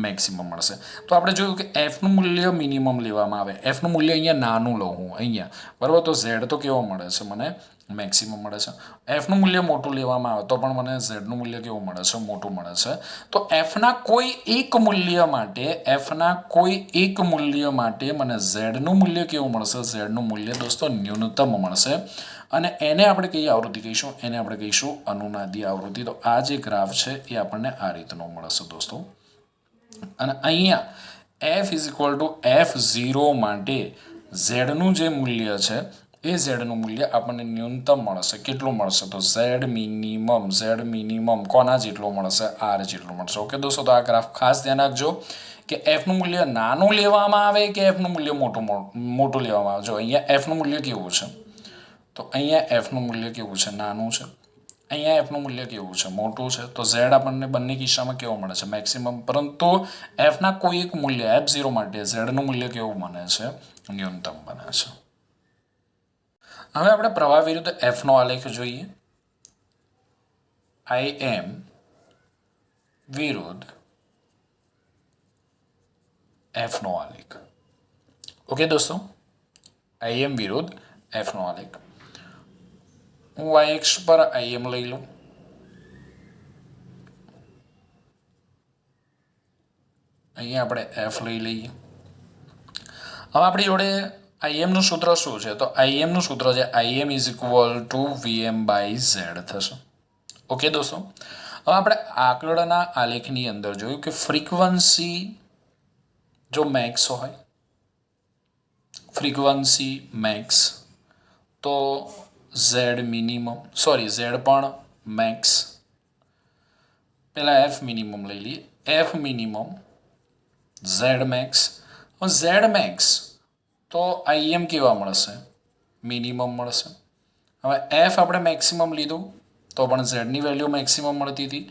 મેક્સિમમ મળશે તો આપણે જોયું કે એફનું મૂલ્ય મિનિમમ લેવામાં આવે એફનું મૂલ્ય અહીંયા નાનું લઉં હું અહીંયા બરાબર તો ઝેડ તો કેવો મળે છે મને મેક્સિમમ મળે છે એફનું મૂલ્ય મોટું લેવામાં આવે તો પણ મને ઝેડનું મૂલ્ય કેવું મળે છે મોટું મળે છે તો એફના કોઈ એક મૂલ્ય માટે મને ઝેડનું મૂલ્ય કેવું મળશે ઝેડનું મૂલ્ય દોસ્તો ન્યૂનતમ મળશે અને એને આપણે કઈ આવૃત્તિ કહીશું એને આપણે કહીશું અનુનાદી આવૃત્તિ તો આ જે ગ્રાફ છે એ આપણને આ રીતનો મળશે દોસ્તો અને અહીંયા F=F0 માટે ઝેડનું જે મૂલ્ય છે એ ઝેડનું મૂલ્ય આપણને ન્યૂનતમ મળશે કેટલું મળશે તો ઝેડ મિનિમમ કોના જેટલો મળશે આર જેટલો મળશે ઓકે દોસ્તો તો આ ગ્રાફ ખાસ ધ્યાન રાખજો કે એફનું મૂલ્ય નાનું લેવામાં આવે કે એફનું મૂલ્ય મોટું લેવામાં આવે જો અહીંયા એફનું મૂલ્ય કેવું છે તો અહીંયા એફનું મૂલ્ય કેવું છે નાનું છે અહીંયા એફનું મૂલ્ય કેવું છે મોટું છે તો ઝેડ આપણને બંને કિસ્સામાં કેવો મળે છે મેક્સિમમ પરંતુ એફના કોઈ એક મૂલ્ય F0 માટે ઝેડનું મૂલ્ય કેવું બને છે ન્યૂનતમ બને છે હવે આપણે પ્રવાહ વિરુદ્ધ એફનો આલેખ જોઈએ IM વિરુદ્ધ એફનો આલેખ ઓકે દોસ્તો IM વિરુદ્ધ એફનો આલેખ હું y અક્ષ પર IM લઈ લઉં અહીંયા આપણે f લઈ લઈએ હવે આપણી જોડે IM નું સૂત્ર શું છે તો IM નું સૂત્ર છે IM = VM/Z થશે ઓકે દોસ્તો હવે આપણે આંકડાના આલેખની અંદર જોયું કે ફ્રીક્વન્સી જો મેક્સ હોય, ફ્રીક્વન્સી મેક્સ, તો ઝેડ મિનિમમ ઝેડ પણ મેક્સ. પહેલાં એફ મિનિમમ લઈ લઈએ. F minimum Z max. Z max તો આઈએમ કેવા મળશે? મિનિમમ મળશે. હવે એફ આપણે મેક્સિમમ લીધું તો પણ ઝેડની વેલ્યુ મેક્સિમમ મળતી હતી,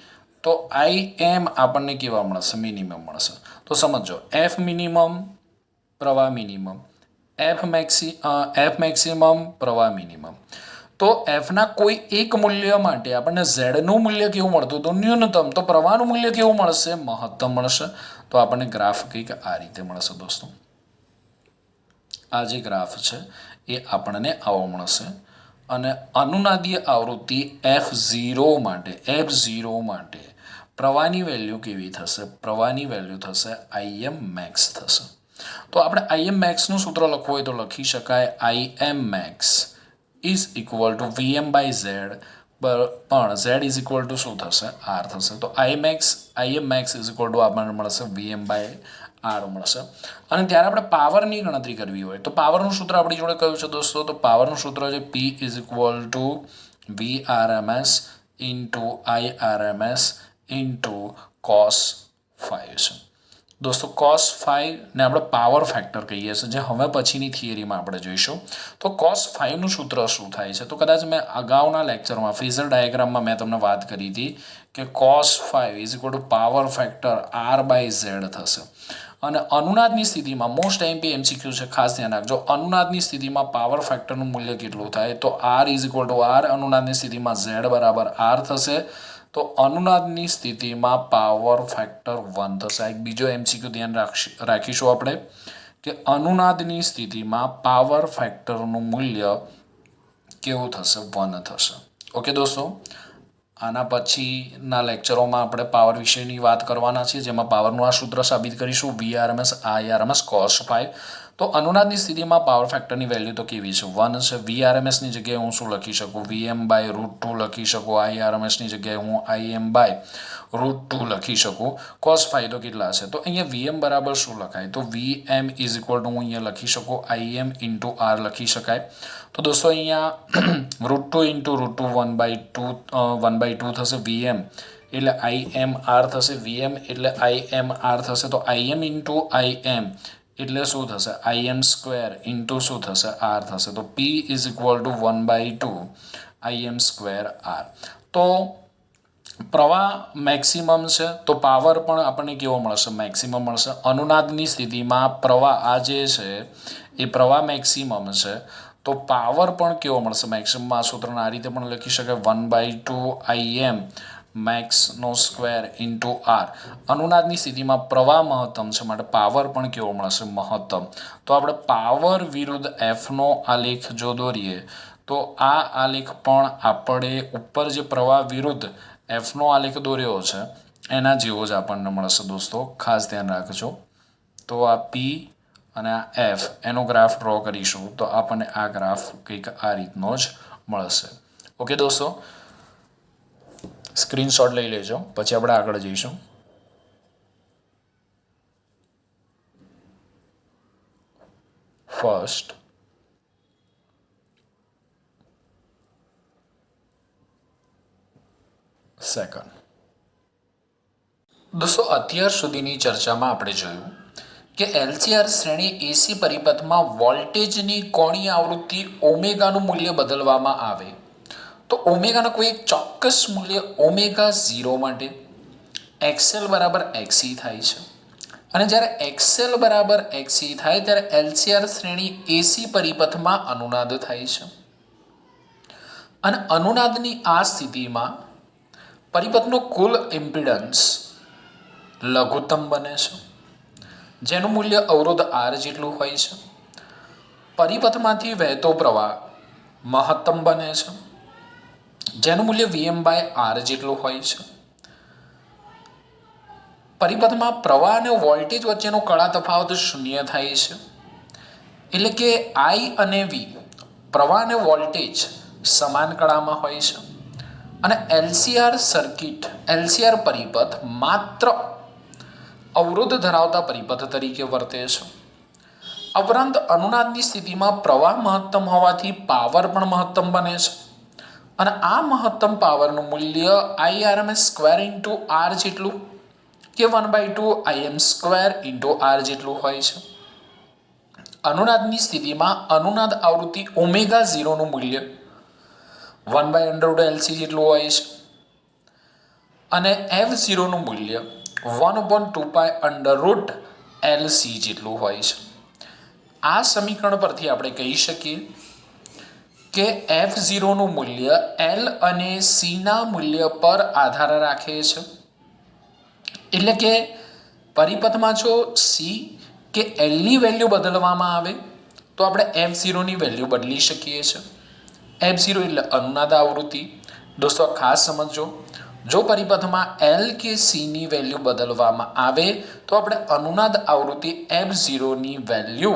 તો આઈ એમ આપણને કેવા મળશે? મિનિમમ મળશે. તો સમજો એફ મિનિમમ પ્રવાહ મિનિમમ, એફ મેક્સિમમ પ્રવાહ મિનિમમ. તો એફના કોઈ એક મૂલ્ય માટે આપણને ઝેડનું મૂલ્ય કેવું મળતું હતું? ન્યૂનતમ. તો પ્રવાહનું મૂલ્ય કેવું મળશે? મહત્તમ મળશે. તો આપણને ગ્રાફ કંઈક આ રીતે મળશે દોસ્તો. આ જે ગ્રાફ છે એ આપણને આવો મળશે. અને અનુનાદીય આવૃત્તિ F0 માટે પ્રવાહની વેલ્યુ કેવી થશે? પ્રવાહની વેલ્યુ થશે આઈએમ મેક્સ થશે. તો આપણે આઈએમ મેક્સનું સૂત્ર લખવું હોય તો લખી શકાય IM max is equal to VM by Z, પણ ઝેડ ઇઝ ઇક્વલ ટુ શું થશે? આર થશે. તો IM max is equal to આપણને મળશે વીએમ બાય આર મળશે. અને ત્યારે આપણે પાવરની ગણતરી કરવી હોય તો પાવરનું સૂત્ર આપણી જોડે કયું છે દોસ્તો? તો પાવરનું સૂત્ર છે P is equal to V R M S into I R M S into cos 5 છે દોસ્તો. કોસ 5 ને આપણે પાવર ફેક્ટર કહીએ છીએ, જે હવે પછીની થિયરીમાં આપણે જોઈશું. તો કોસ 5નું સૂત્ર શું થાય છે? તો કદાચ મેં અગાઉના લેક્ચરમાં ફેઝર ડાયાગ્રામમાં મેં તમને વાત કરી હતી કે cos 5 is equal to power factor R by Z થશે. અને અનુનાદની સ્થિતિમાં મોસ્ટ એમપી એમસીક્યુ છે, ખાસ ધ્યાન રાખજો. અનુનાદની સ્થિતિમાં પાવર ફેક્ટરનું મૂલ્ય કેટલું થાય? તો R is equal to R. અનુનાદની સ્થિતિમાં ઝેડ બરાબર આર થશે. તો અનુનાદની સ્થિતિમાં પાવર ફેક્ટર 1 થશે. એક બીજો એમસીક્યુ ધ્યાન રાખીશું આપણે કે અનુનાદની સ્થિતિમાં પાવર ફેક્ટરનું મૂલ્ય કેવું થશે? 1 થશે. ઓકે દોસ્તો, આના પછીના લેક્ચરોમાં આપણે પાવર વિશેની વાત કરવાના છીએ, જેમાં પાવરનું આ સૂત્ર સાબિત કરીશું VRMS IRMS cos 5. તો અનુનાદની સ્થિતિમાં પાવર ફેક્ટરની વેલ્યુ તો કેવી છે? 1 છે. VRMSની જગ્યાએ હું શું લખી શકું? VM બાય √2 લખી શકું. IRMSની જગ્યાએ હું IM બાય √2 લખી શકું. cos 5 તો કેટલા છે? તો અહીંયા VM બરાબર શું લખાય? તો VM ઇઝ ઇક્વલ ટુ હું અહીંયા લખી શકું IM ઇન્ટુ R લખી શકાય. તો દોસ્તો અહીંયા √2 ઇન્ટુ √2 1/2 થશે. VM એટલે IMR થશે. VM એટલે IMR થશે. તો IM ઇન્ટુ IM એટલે શું થશે? IM સ્ક્વેર ઇન્ટુ શું થશે? R થશે. તો P is equal two 1/2 IM square R. તો પ્રવાહ મેક્સિમમ છે તો પાવર પણ આપણને કેવો મળશે? મેક્સિમમ મળશે. અનુનાદની સ્થિતિમાં પ્રવાહ આ જે છે એ પ્રવાહ મેક્સિમમ છે, તો પાવર પણ કેવો મળશે? મેક્સિમમ. આ સૂત્રને આ રીતે પણ લખી શકાય 1/2 IM મેક્સનો સ્ક્વેર ઇન્ટુ આર. અનુનાદની સ્થિતિમાં પ્રવાહ મહત્તમ છે માટે પાવર પણ કેવો મળશે? મહત્તમ. તો આપણે પાવર વિરુદ્ધ એફનો આલેખ જો દોરીએ તો આ આલેખ પણ આપણે ઉપર જે પ્રવાહ વિરુદ્ધ એફનો આલેખ દોર્યો છે એના જેવો જ આપણને મળશે દોસ્તો. ખાસ ધ્યાન રાખજો. તો આ પી અને આ એફ એનો ગ્રાફ ડ્રો કરીશું તો આપણને આ ગ્રાફ કંઈક આ રીતનો જ મળશે. ઓકે દોસ્તો, સ્ક્રીનશોટ લઈ લેજો, પછી આપણે આગળ જઈશું. First second. દોસ્તો, અત્યાર સુધીની ચર્ચામાં આપણે જોયું કે LCR શ્રેણી એસી પરિપથમાં વોલ્ટેજની કોણીય આવૃત્તિ ઓમેગાનું મૂલ્ય બદલવામાં આવે તો ઓમેગાના કોઈ એક ચોક્કસ મૂલ્ય ઓમેગા 0 માટે XL બરાબર XC થાય છે. અને જ્યારે XL બરાબર XC થાય ત્યારે LCR શ્રેણી એસી પરિપથમાં અનુનાદ થાય છે. અને અનુનાદની આ સ્થિતિમાં પરિપથનો કુલ ઇમ્પિડન્સ લઘુત્તમ બને છે, જેનું મૂલ્ય અવરોધ R જેટલું હોય છે. પરિપથમાંથી વહેતો પ્રવાહ મહત્તમ બને છે, જેનું મૂલ્ય VM બાય R જેટલું હોય છે. પરિપથમાં પ્રવાહ અને વોલ્ટેજ વચ્ચેનો કળા તફાવત શૂન્ય થાય છે. એટલે કે I અને V પ્રવાહ અને વોલ્ટેજ સમાન કળામાં હોય છે. અને એલસીઆર સર્કિટ, એલસીઆર પરિપથ માત્ર અવરોધ ધરાવતા પરિપથ તરીકે વર્તે છે. ઉપરાંત અનુનાદની સ્થિતિમાં પ્રવાહ મહત્તમ હોવાથી પાવર પણ મહત્તમ બને છે અને આ મહત્તમ પાવરનું મૂલ્ય IRMS² ઇન્ટુ આર જેટલું કે 1/2 Im² ઇન્ટુ આર જેટલું હોય છે. અનુનાદની સ્થિતિમાં અનુનાદ આવૃત્તિ ω0 નું મૂલ્ય 1/√LC જેટલું હોય છે અને F0 નું મૂલ્ય 1/2π√LC જેટલું હોય છે. આ સમીકરણ પરથી આપણે કહી શકીએ કે F0 નું મૂલ્ય L અને C ના મૂલ્ય પર આધાર રાખે છે. એટલે કે પરિપથમાં જો C કે L ની વેલ્યુ બદલવામાં આવે તો આપણે F0 ની વેલ્યુ બદલી શકીએ છીએ. F0 એટલે અનુનાદ આવૃત્તિ. દોસ્તો ખાસ સમજો, જો પરિપથમાં L કે C ની વેલ્યુ બદલવામાં આવે તો આપણે અનુનાદ આવૃત્તિ F0 ની વેલ્યુ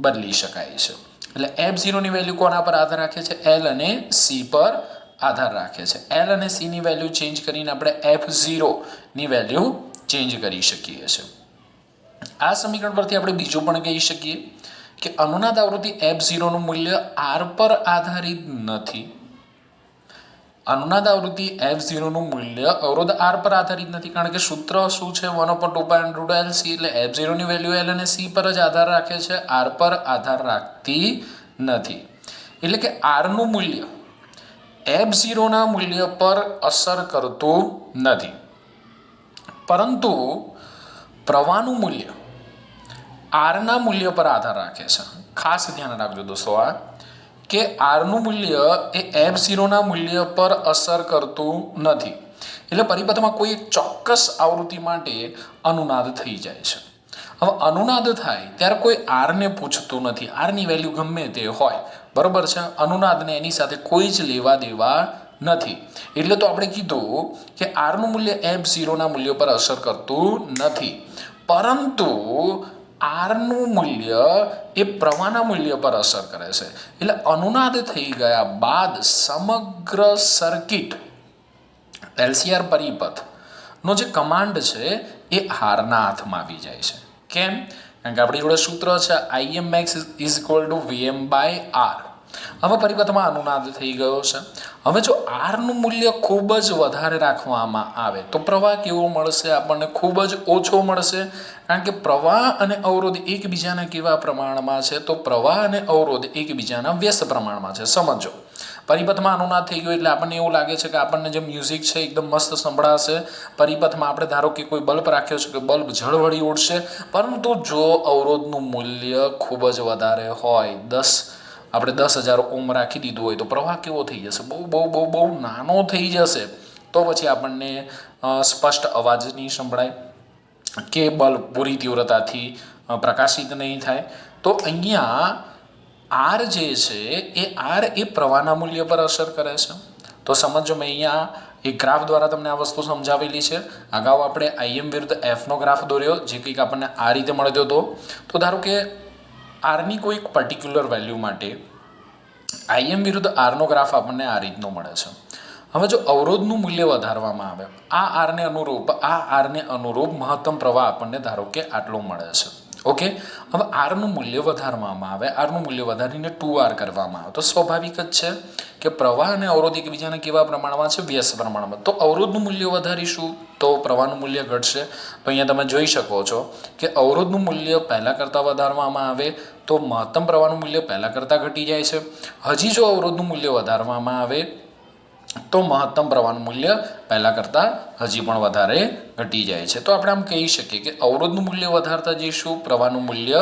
બદલી શકાય છે. એટલે F0 ની વેલ્યુ કોના પર આધાર રાખે છે? L અને C પર આધાર રાખે છે. L અને C ની વેલ્યુ ચેન્જ કરીને આપણે F0 ની વેલ્યુ ચેન્જ કરી શકીએ છીએ. આ સમીકરણ પરથી આપણે બીજું પણ કહી શકીએ કે અનુનાદ આવૃત્તિ F0 નું મૂલ્ય R પર આધારિત નથી. અનુનાદ આવૃત્તિ F0 નું મૂલ્ય અવરોધ R પર આધારિત નથી, કારણ કે સૂત્ર શું છે? 1/2π√LC. એટલે F0 ની વેલ્યુ L અને C પર જ આધાર રાખે છે, R પર આધાર રાખતી નથી. એટલે કે R નું મૂલ્ય F0 ના મૂલ્ય પર અસર કરતું નથી, પરંતુ પ્રવાહનું મૂલ્ય R ના મૂલ્ય પર આધાર રાખે છે. ખાસ ધ્યાન રાખજો દોસ્તો આ કે R નું મૂલ્ય એ F0 ના મૂલ્ય પર અસર કરતું નથી. એટલે પરિપથમાં કોઈ એક ચોક્કસ આવૃત્તિ માટે અનુનાદ થઈ જાય છે. હવે અનુનાદ થાય ત્યારે કોઈ R ને પૂછતું નથી. R ની વેલ્યુ ગમે તે હોય, બરોબર છે. અનુનાદને એની સાથે કોઈ જ લેવા દેવા નથી. એટલે તો આપણે કીધું કે R નું મૂલ્ય F0 ના મૂલ્ય પર અસર કરતું નથી, પરંતુ R નું મૂલ્ય એ પ્રવાહના મૂલ્ય પર અસર કરે છે. એટલે અનુનાદ થઈ ગયા બાદ સમગ્ર સર્કિટ એલસીઆર પરિપથ નો જે કમાન્ડ છે એ હારના હાથમાં આવી જાય છે. કેમ? કારણ કે આપણી જોડે સૂત્ર છે Imax = Vm/R. હવે પરિપથમાં અનુનાદ થઈ ગયો છે. હવે જો R નું મૂલ્ય ખૂબ જ વધારે રાખવામાં આવે તો પ્રવાહ કેવો મળશે? આપણને ખૂબ જ ઓછો મળશે, કારણ કે પ્રવાહ અને અવરોધ એકબીજાના કેવા પ્રમાણમાં છે? તો પ્રવાહ અને અવરોધ એકબીજાના વ્યસ્ત પ્રમાણમાં છે. સમજો, પરિપથમાં અનુનાદ થઈ ગયો એટલે આપણને એવું લાગે છે કે આપણને જે મ્યુઝિક છે એકદમ મસ્ત સંભળાશે. પરિપથમાં આપણે ધારો કે કોઈ બલ્બ રાખ્યો છે કે બલ્બ ઝળવળી ઉડશે, પરંતુ જો અવરોધનું મૂલ્ય ખૂબ જ વધારે હોય, આપણે 10,000 ઓમ રાખી દીધું હોય તો પ્રવાહ કેવો થઈ જશે? બહુ બહુ બહુ બહુ નાનો થઈ જશે. તો પછી આપણને સ્પષ્ટ અવાજ નહીં સંભળાય કે બલ્બ પૂરી તીવ્રતાથી પ્રકાશિત નહીં થાય. તો અહીંયા R જે છે એ R એ પ્રવાહના મૂલ્ય પર અસર કરે છે. તો સમજો, મેં અહીંયા એક ગ્રાફ દ્વારા તમને આ વસ્તુ સમજાવેલી છે. અગાઉ આપણે Im વિરુદ્ધ F નો ગ્રાફ દોર્યો, જે કંઈક આપણને આ રીતે મળ્યો હતો. તો ધારો કે R ની કોઈ પર્ટિક્યુલર વેલ્યુ માટે Im વિરુદ્ધ R નો ગ્રાફ આપણને આ રીતનો મળે છે. હવે જો અવરોધનું મૂલ્ય વધારવામાં આવે, આ R ને અનુરૂપ મહત્તમ પ્રવાહ આપણને ધારો કે આટલો મળે છે. ઓકે, હવે R નું મૂલ્ય વધારવામાં આવે, R નું મૂલ્ય વધારીને 2R કરવામાં આવે તો સ્વાભાવિક જ છે કે પ્રવાહ અને અવરોધ એકબીજાના કેવા પ્રમાણમાં છે? વ્યસ્ત પ્રમાણમાં. તો અવરોધનું મૂલ્ય વધારીશું તો પ્રવાહનું મૂલ્ય ઘટશે. તો અહીંયા તમે જોઈ શકો છો કે અવરોધનું મૂલ્ય પહેલાં કરતાં વધારવામાં આવે તો મહત્તમ પ્રવાહનું મૂલ્ય પહેલાં કરતાં ઘટી જાય છે. હજી જો અવરોધનું મૂલ્ય વધારવામાં આવે તો મહત્તમ પ્રવાહનું મૂલ્ય પહેલાં કરતાં હજી પણ વધારે ઘટી જાય છે. તો આપણે આમ કહી શકીએ કે અવરોધનું મૂલ્ય વધારતા જઈશું, પ્રવાહનું મૂલ્ય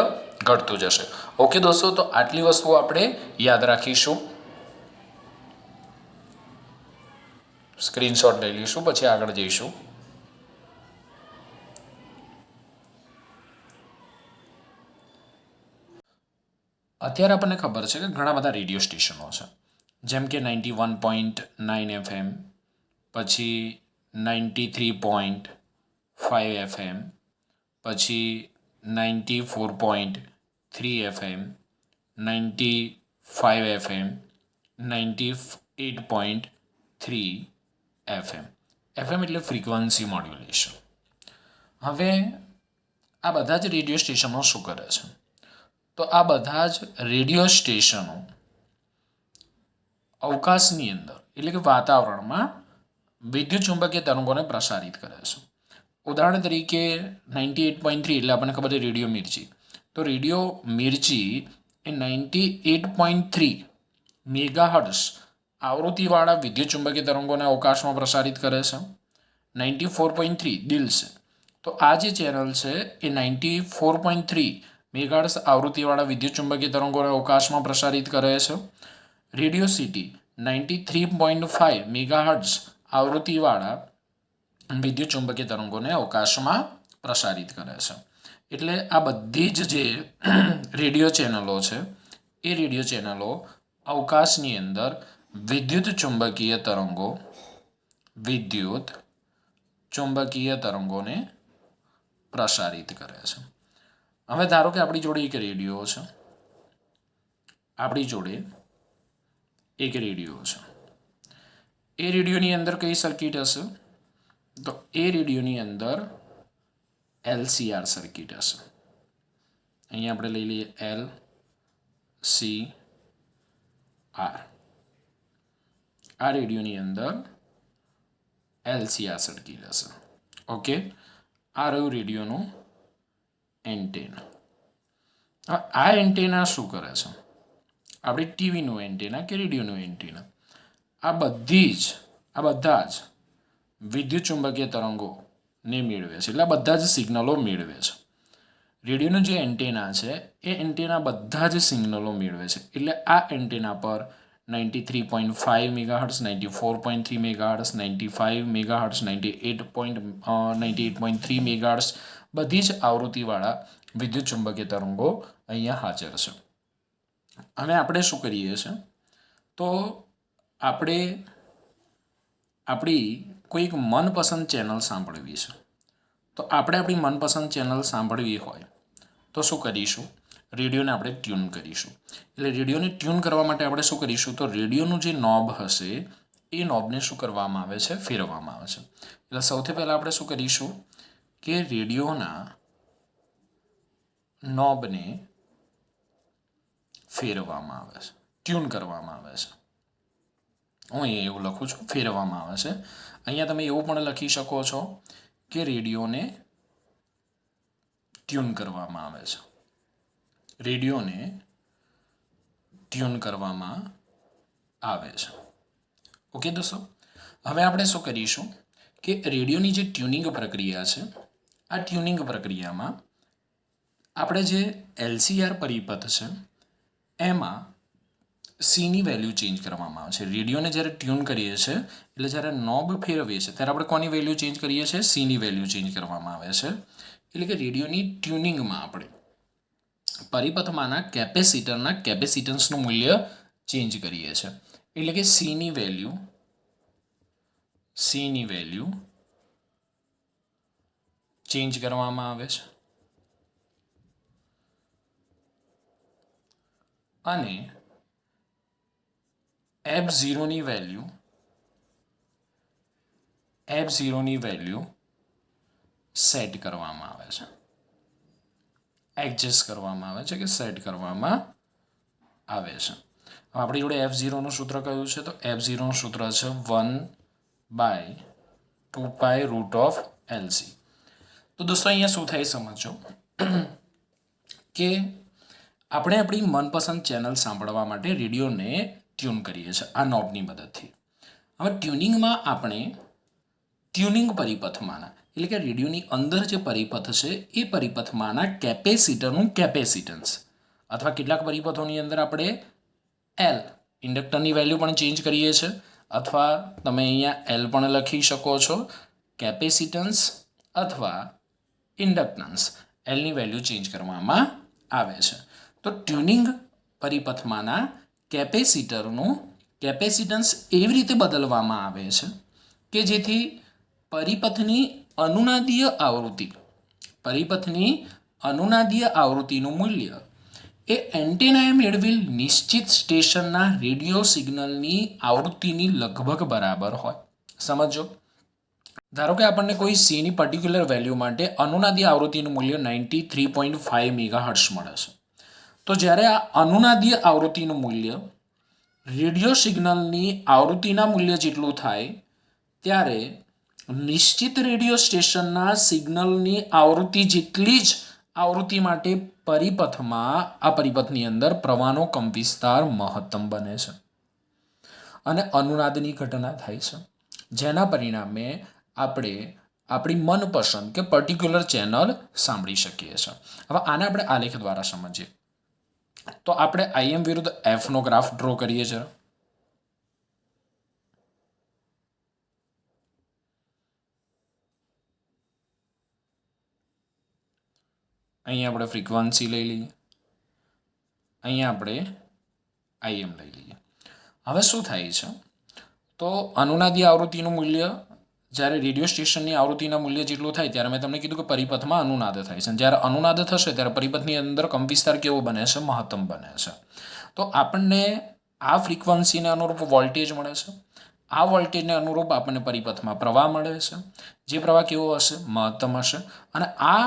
ઘટતું જશે. ઓકે દોસ્તો, તો આટલી વસ્તુઓ આપણે યાદ રાખીશું. સ્ક્રીનશોટ લઈ લઈશું, પછી આગળ જઈશું. અત્યારે આપણને ખબર છે કે ઘણા બધા રેડિયો સ્ટેશનો છે, જેમ કે 91.9 FM, પછી 93.5 FM, પછી 94.3 FM, 95 FM, 98.3, FM. FM એટલે ફ્રીક્વન્સી મોડ્યુલેશન. હવે આ બધા જ રેડિયો સ્ટેશનો શું કરે છે? તો આ બધા જ રેડિયો સ્ટેશનો અવકાશની અંદર એટલે કે વાતાવરણમાં વિદ્યુત ચુંબકીય તરંગોને પ્રસારિત કરે છે. ઉદાહરણ તરીકે 98.3 એટલે આપણને ખબર છે રેડિયો મિર્ચી. તો રેડિયો મિર્ચી એ 98.3 મેગાહર્ટ્ઝ આવૃત્તિવાળા વિદ્યુત ચુંબકીય તરંગોને અવકાશમાં પ્રસારિત કરે છે. 94.3 દિલ છે. તો આ જે ચેનલ છે એ 94.3 મેગાહર્ટ્ઝ આવૃત્તિવાળા વિદ્યુત ચુંબકીય તરંગોને અવકાશમાં પ્રસારિત કરે છે. રેડિયો સિટી 93.5 મેગાહર્ટ્ઝ આવૃત્તિવાળા વિદ્યુત ચુંબકીય તરંગોને અવકાશમાં પ્રસારિત કરે છે. એટલે આ બધી જ જે રેડિયો ચેનલો છે એ રેડિયો ચેનલો અવકાશની અંદર વિદ્યુત ચુંબકીય તરંગોને પ્રસારિત કરે છે. હવે ધારો કે આપણી જોડે એક રેડિયો છે, એ રેડિયોની અંદર કઈ સર્કિટ હશે? તો એ રેડિયોની અંદર LCR સર્કિટ હશે. અહીંયા આપણે લઈ લઈએ LCR. આ રેડિયોની અંદર LCR સર્કિટ હશે. ઓકે, આ રહ્યું રેડિયોનું એન્ટેના. આ એન્ટેના શું કરે છે? આપણે ટીવીનું એન્ટેના કે રેડિયોનું એન્ટેના, આ બધા જ વિદ્યુત ચુંબકીય તરંગોને મેળવે છે. એટલે બધા જ સિગ્નલો મેળવે છે. રેડિયોનું જે એન્ટેના છે એ એન્ટેના બધા જ સિગ્નલો મેળવે છે. એટલે આ એન્ટેના પર 93.5 મેગાહર્ટ્ઝ, 94.3 મેગાહર્ટ્ઝ, 95 મેગાહર્ટ્ઝ, 98.3 મેગાહર્ટ્ઝ બધી જ આવૃત્તિવાળા વિદ્યુત ચુંબકીય તરંગો અહીંયા હાજર છે. હવે આપણે શું કરીએ છીએ? તો આપણે આપણી કોઈક મનપસંદ ચેનલ સાંભળવી છે. તો આપણે આપણી મનપસંદ ચેનલ સાંભળવી હોય તો શું કરીશું? રેડિયોને આપણે ટ્યુન કરીશું. એટલે રેડિયોને ટ્યુન કરવા માટે આપણે શું કરીશું? તો રેડિયોનું જે નોબ હશે એ નોબને શું કરવામાં આવે છે? ફેરવવામાં આવે છે. એટલે સૌથી પહેલાં આપણે શું કરીશું કે રેડિયોના નોબને ફેરવવામાં આવે છે, ટ્યુન કરવામાં આવે છે. હું અહીંયા એવું લખું છું, ફેરવવામાં આવે છે. અહીંયા તમે એવું પણ લખી શકો છો કે રેડિયોને ટ્યુન કરવામાં આવે છે. રેડિયોને ટ્યુન કરવામાં આવે છે. ઓકે દોસ્તો, હવે આપણે શું કરીશું કે રેડિયોની જે ટ્યુનિંગ પ્રક્રિયા છે આ ટ્યુનિંગ પ્રક્રિયામાં આપણે જે LCR પરિપથ છે એમાં Cની વેલ્યુ ચેન્જ કરવામાં આવે છે. રેડિયોને જ્યારે ટ્યુન કરીએ છીએ એટલે જ્યારે નોબ ફેરવીએ છીએ ત્યારે આપણે કોની વેલ્યુ ચેન્જ કરીએ છીએ? Cની વેલ્યુ ચેન્જ કરવામાં આવે છે. એટલે કે રેડિયોની ટ્યુનિંગમાં આપણે પરિપથમાંના કેપેસિટરના કેપેસિટન્સનું મૂલ્ય ચેન્જ કરીએ છીએ. એટલે કે Cની વેલ્યુ ચેન્જ કરવામાં આવે છે અને F0ની વેલ્યુ સેટ કરવામાં આવે છે, એડજસ્ટ કરવામાં આવે છે કે સેટ કરવામાં આવે છે. આપણી જોડે F0નું સૂત્ર કયું છે? તો F0નું સૂત્ર છે 1/2π√LC. તો દોસ્તો અહીંયા શું થાય સમજો કે આપણે આપણી મનપસંદ ચેનલ સાંભળવા માટે રેડિયોને ટ્યુન કરીએ છીએ આ નોબની મદદથી. હવે ટ્યુનિંગમાં આપણે ટ્યુનિંગ પરિપથમાંના એટલે કે રેડિયોની અંદર જે પરિપથ છે એ પરિપથમાંના કેપેસિટરનું કેપેસિટન્સ અથવા કેટલાક પરિપથોની અંદર આપણે L ઇન્ડક્ટરની વેલ્યુ પણ ચેન્જ કરીએ છીએ અથવા તમે અહીંયા L પણ લખી શકો છો. કેપેસિટન્સ અથવા ઇન્ડક્ટન્સ Lની વેલ્યુ ચેન્જ કરવામાં આવે છે. તો ટ્યુનિંગ પરિપથમાંના કેપેસિટરનું કેપેસિટન્સ એવી રીતે બદલવામાં આવે છે કે જેથી પરિપથની અનુનાદીય આવૃત્તિનું મૂલ્ય એ એન્ટેનાએ મેળવેલ નિશ્ચિત સ્ટેશનના રેડિયો સિગ્નલની આવૃત્તિની લગભગ બરાબર હોય. સમજો. ધારો કે આપણને કોઈ સીની પર્ટિક્યુલર વેલ્યુ માટે અનુનાદી આવૃત્તિનું મૂલ્ય 93.5 મેગાહર્ટ્ઝ મળે છે. તો જ્યારે આ અનુનાદી આવૃત્તિનું મૂલ્ય રેડિયો સિગ્નલની આવૃત્તિના મૂલ્ય જેટલું થાય ત્યારે નિશ્ચિત રેડિયો સ્ટેશનના સિગ્નલની આવૃત્તિ જેટલી જ આવૃત્તિ માટે આ પરિપથની અંદર પ્રવાહનો કંપવિસ્તાર મહત્તમ બને છે અને અનુનાદની ઘટના થાય છે, જેના પરિણામે આપણે આપણી મનપસંદ કે પર્ટિક્યુલર ચેનલ સાંભળી શકીએ છીએ. હવે આને આપણે આલેખ દ્વારા સમજીએ. તો આપણે IM વિરુદ્ધ Fનો ગ્રાફ ડ્રો કરીએ છીએ. અહીંયા આપણે ફ્રીક્વન્સી લઈ લઈએ, અહીંયા આપણે IM લઈ લઈએ. હવે શું થાય છે, તો અનુનાદી આવૃત્તિનું મૂલ્ય જ્યારે રેડિયો સ્ટેશનની આવૃત્તિના મૂલ્ય જેટલું થાય ત્યારે મેં તમને કીધું કે પરિપથમાં અનુનાદ થાય છે. જ્યારે અનુનાદ થશે ત્યારે પરિપથની અંદર કંપવિસ્તાર કેવો બને છે? મહત્તમ બને છે. તો આપણને આ ફ્રીક્વન્સીને અનુરૂપ વોલ્ટેજ મળે છે. આ વોલ્ટેજને અનુરૂપ આપણને પરિપથમાં પ્રવાહ મળે છે. જે પ્રવાહ કેવો હશે? મહત્તમ હશે. અને આ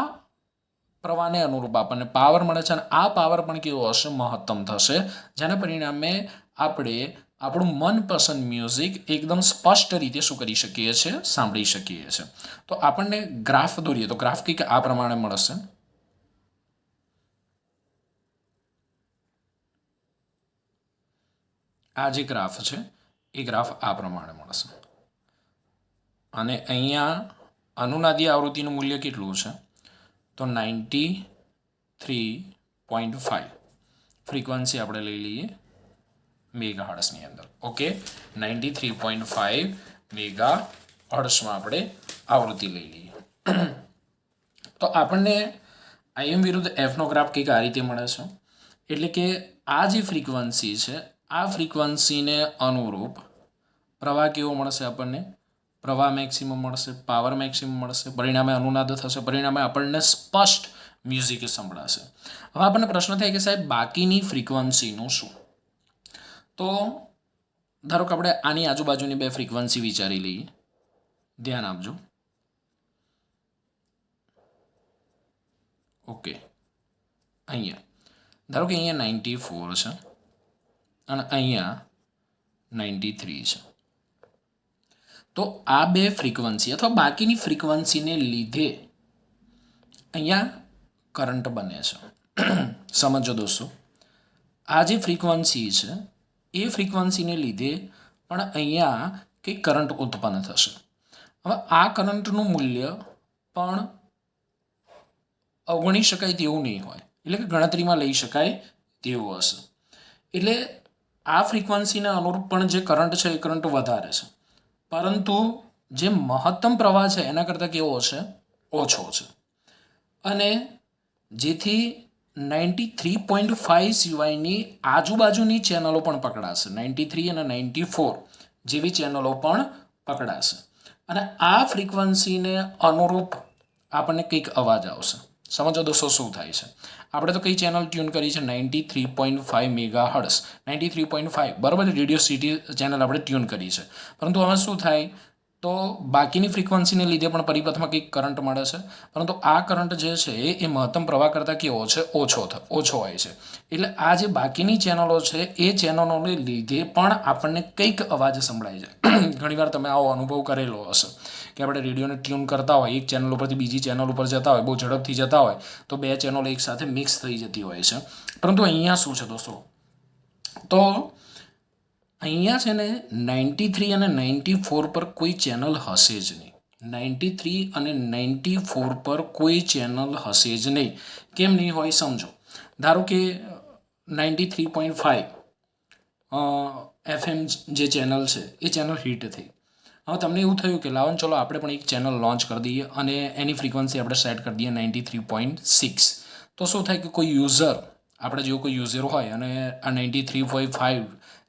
પ્રવાહને અનુરૂપ આપણને પાવર મળે છે અને આ પાવર પણ કેવો હશે? મહત્તમ થશે. જેના પરિણામે આપણે આપણું મનપસંદ મ્યુઝિક એકદમ સ્પષ્ટ રીતે શું કરી શકીએ છીએ? સાંભળી શકીએ છીએ. તો આપણને ગ્રાફ દોરીએ તો ગ્રાફ કંઈક આ પ્રમાણે મળશે. આ જે ગ્રાફ છે એ ગ્રાફ આ પ્રમાણે મળશે અને અહીંયા અનુનાદી આવૃત્તિનું મૂલ્ય કેટલું છે? તો 93.5 ફ્રીક્વન્સી આપણે લઈ લઈએ મેગાહર્ટ્ઝની અંદર. ઓકે, 93.5 મેગાહર્ટ્ઝમાં આપણે આવૃત્તિ લઈ લઈએ. તો આપણને IM વિરુદ્ધ Fનો ગ્રાફ કંઈક આ રીતે મળે છે. એટલે કે આ જે ફ્રીક્વન્સી છે આ ફ્રીક્વન્સીને અનુરૂપ પ્રવાહ કેવો મળશે આપણને? પ્રવાહ મેક્સિમમ મળશે, પાવર મેક્સિમમ મળશે, પરિણામે અનુનાદ થશે, પરિણામે આપણને સ્પષ્ટ મ્યુઝિક સંભળાશે. હવે આપણને પ્રશ્ન થાય કે સાહેબ બાકીની ફ્રીક્વન્સીનું શું? તો ધારો કે આપણે આની આજુબાજુની બે ફ્રીક્વન્સી વિચારી લઈએ. ધ્યાન આપજો. ઓકે, અહીંયા ધારો કે અહીંયા 94 છે અને અહીંયા 93 છે. તો આ બે ફ્રીક્વન્સી અથવા બાકીની ફ્રીક્વન્સીને લીધે અહીંયા કરંટ બને છે. સમજો દોસ્તો, આ જે ફ્રીક્વન્સી છે એ ફ્રીક્વન્સીને લીધે પણ અહીંયા કંઈક કરંટ ઉત્પન્ન થશે. હવે આ કરંટનું મૂલ્ય પણ અવગણી શકાય તેવું નહીં હોય, એટલે કે ગણતરીમાં લઈ શકાય તેવું હશે. એટલે આ ફ્રીક્વન્સીને અનુરૂપ પણ જે કરંટ છે એ કરંટ વધારે છે, પરંતુ જે મહત્તમ પ્રવાહ છે એના કરતાં કેવો છે? ઓછો છે. અને જેથી 93.5 સિવાયની આજુબાજુની ચેનલો પણ પકડાશે. 93 અને 94 જેવી ચેનલો પણ પકડાશે અને આ ફ્રીક્વન્સીને અનુરૂપ આપણને કંઈક અવાજ આવશે. સમજો દોસ્તો શું થાય છે? આપણે તો કઈ ચેનલ ટ્યુન કરી છે? 93.5 મેગાહર્ટ્ઝ, 93.5 બરાબર, રેડિયો સિટી ચેનલ આપણે ટ્યુન કરી છે. પરંતુ હવે શું થાય? તો બાકીની ફ્રીક્વન્સીને લીધે પણ પરિપથમાં કંઈક કરંટ મળે છે, પરંતુ આ કરંટ જે છે એ મહત્તમ પ્રવાહ કરતાં કેવો છે? ઓછો હોય છે. એટલે આ જે બાકીની ચેનલો છે એ ચેનલોને લીધે પણ આપણને કંઈક અવાજ સંભળાય છે. ઘણીવાર તમે આવો અનુભવ કરેલો હશે કે આપણે રેડિયોને ટ્યુન કરતા હોય, એક ચેનલ ઉપરથી બીજી ચેનલ ઉપર જતા હોય, બહુ ઝડપથી જતા હોય તો બે ચેનલો એકસાથે મિક્સ થઈ જતી હોય છે. પરંતુ અહીંયા શું છે દોસ્તો? તો અહીંયા છે ને 93 અને 94 પર કોઈ ચેનલ હશે જ નહીં. 93 અને 94 પર કોઈ ચેનલ હશે જ નહીં. કેમ નહીં હોય? સમજો, ધારો કે 93.5 FM જે ચેનલ છે એ ચેનલ હિટ થઈ. હવે તમને એવું થયું કે લાવો ચલો આપણે પણ એક ચેનલ લોન્ચ કરી દઈએ અને એની ફ્રીક્વન્સી આપણે સેટ કરી દઈએ 93.6. તો શું થાય કે કોઈ યુઝર, આપણે જેવો કોઈ યુઝર હોય અને આ 93.5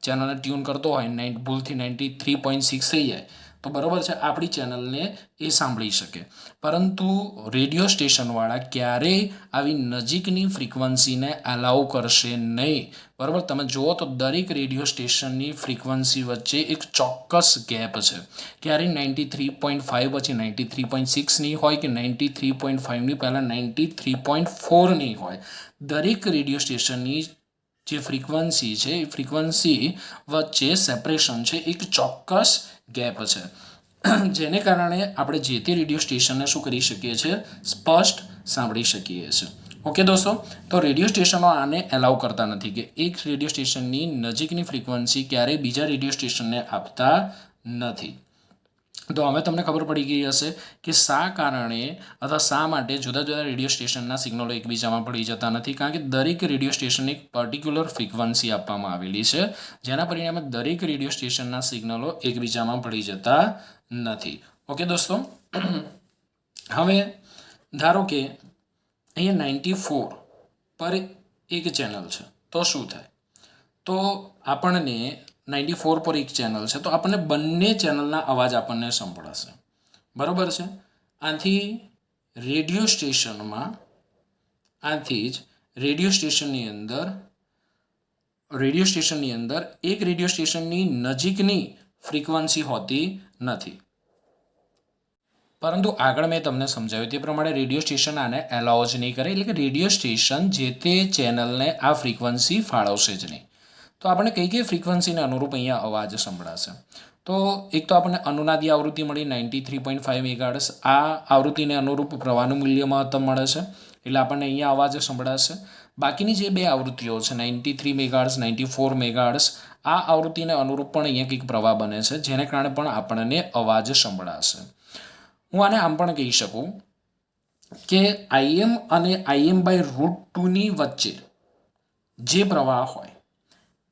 ચેનલને ટ્યુન કરતો હોય, ભૂલથી 93.6 થઈ જાય તો બરાબર છે, આપણી ચેનલને એ સાંભળી શકે. પરંતુ રેડિયો સ્ટેશનવાળા ક્યારેય આવી નજીકની ફ્રિકવન્સીને અલાઉ કરશે નહીં. બરાબર, તમે જુઓ તો દરેક રેડિયો સ્ટેશનની ફ્રિકવન્સી વચ્ચે એક ચોક્કસ ગેપ છે. ક્યારેય 93.5 પછી 93.6 નહીં હોય કે 93.5ની પહેલાં 93.4 નહીં હોય. દરેક રેડિયો સ્ટેશનની જે ફ્રિકવન્સી છે એ ફ્રિકવન્સી વચ્ચે સેપરેશન છે, એક ચોક્કસ ગેપ છે, જેને કારણે આપણે જે તે રેડિયો સ્ટેશનને શું કરી શકીએ છીએ, સ્પષ્ટ સાંભળી શકીએ છીએ. ઓકે દોસ્તો, તો રેડિયો સ્ટેશનો આને એલાઉ કરતા નથી કે એક રેડિયો સ્ટેશનની નજીકની ફ્રિકવન્સી ક્યારેય બીજા રેડિયો સ્ટેશનને આપતા નથી. તો હવે તમને ખબર પડી ગઈ હશે કે શા કારણે અથવા શા માટે જુદા જુદા રેડિયો સ્ટેશનના સિગ્નલો એકબીજામાં ભળી જતા નથી. કારણ કે દરેક રેડિયો સ્ટેશનને એક પર્ટિક્યુલર ફ્રિકવન્સી આપવામાં આવેલી છે, જેના પરિણામે દરેક રેડિયો સ્ટેશનના સિગ્નલો એકબીજામાં ભળી જતા નથી. ઓકે દોસ્તો, હવે ધારો કે અહીંયા 94 પર એક ચેનલ છે, તો શું થાય? તો આપણને 94 પર એક ચેનલ છે, તો આપણને બંને ચેનલના અવાજ આપણને સંભળાશે. બરાબર છે, આથી રેડિયો સ્ટેશનમાં જ રેડિયો સ્ટેશનની અંદર એક રેડિયો સ્ટેશનની નજીકની ફ્રિકવન્સી હોતી નથી. પરંતુ આગળ મેં તમને સમજાવ્યું તે પ્રમાણે રેડિયો સ્ટેશન આને એલાઉ જ નહીં કરે. એટલે કે રેડિયો સ્ટેશન જે તે ચેનલને આ ફ્રિકવન્સી ફાળવશે જ નહીં. તો આપણે કઈ ફ્રિકવન્સીને અનુરૂપ અહીંયા અવાજ સંભળાશે? તો એક તો આપણને અનુનાદી આવૃત્તિ મળી 93.5 મેગાહર્ટ્ઝ. આ આવૃત્તિને અનુરૂપ પ્રવાહનું મૂલ્ય મહત્તમ મળે છે, એટલે આપણને અહીંયા અવાજ સંભળાશે. બાકીની જે બે આવૃત્તિઓ છે 93 મેગાહર્ટ્ઝ, 94 મેગાહર્ટ્ઝ, આ આવૃત્તિને અનુરૂપ પણ અહીંયા કંઈક પ્રવાહ બને છે, જેને કારણે પણ આપણને અવાજ સંભળાશે. હું આને આમ પણ કહી શકું કે IM અને IM/√2ની વચ્ચે જે પ્રવાહ હોય,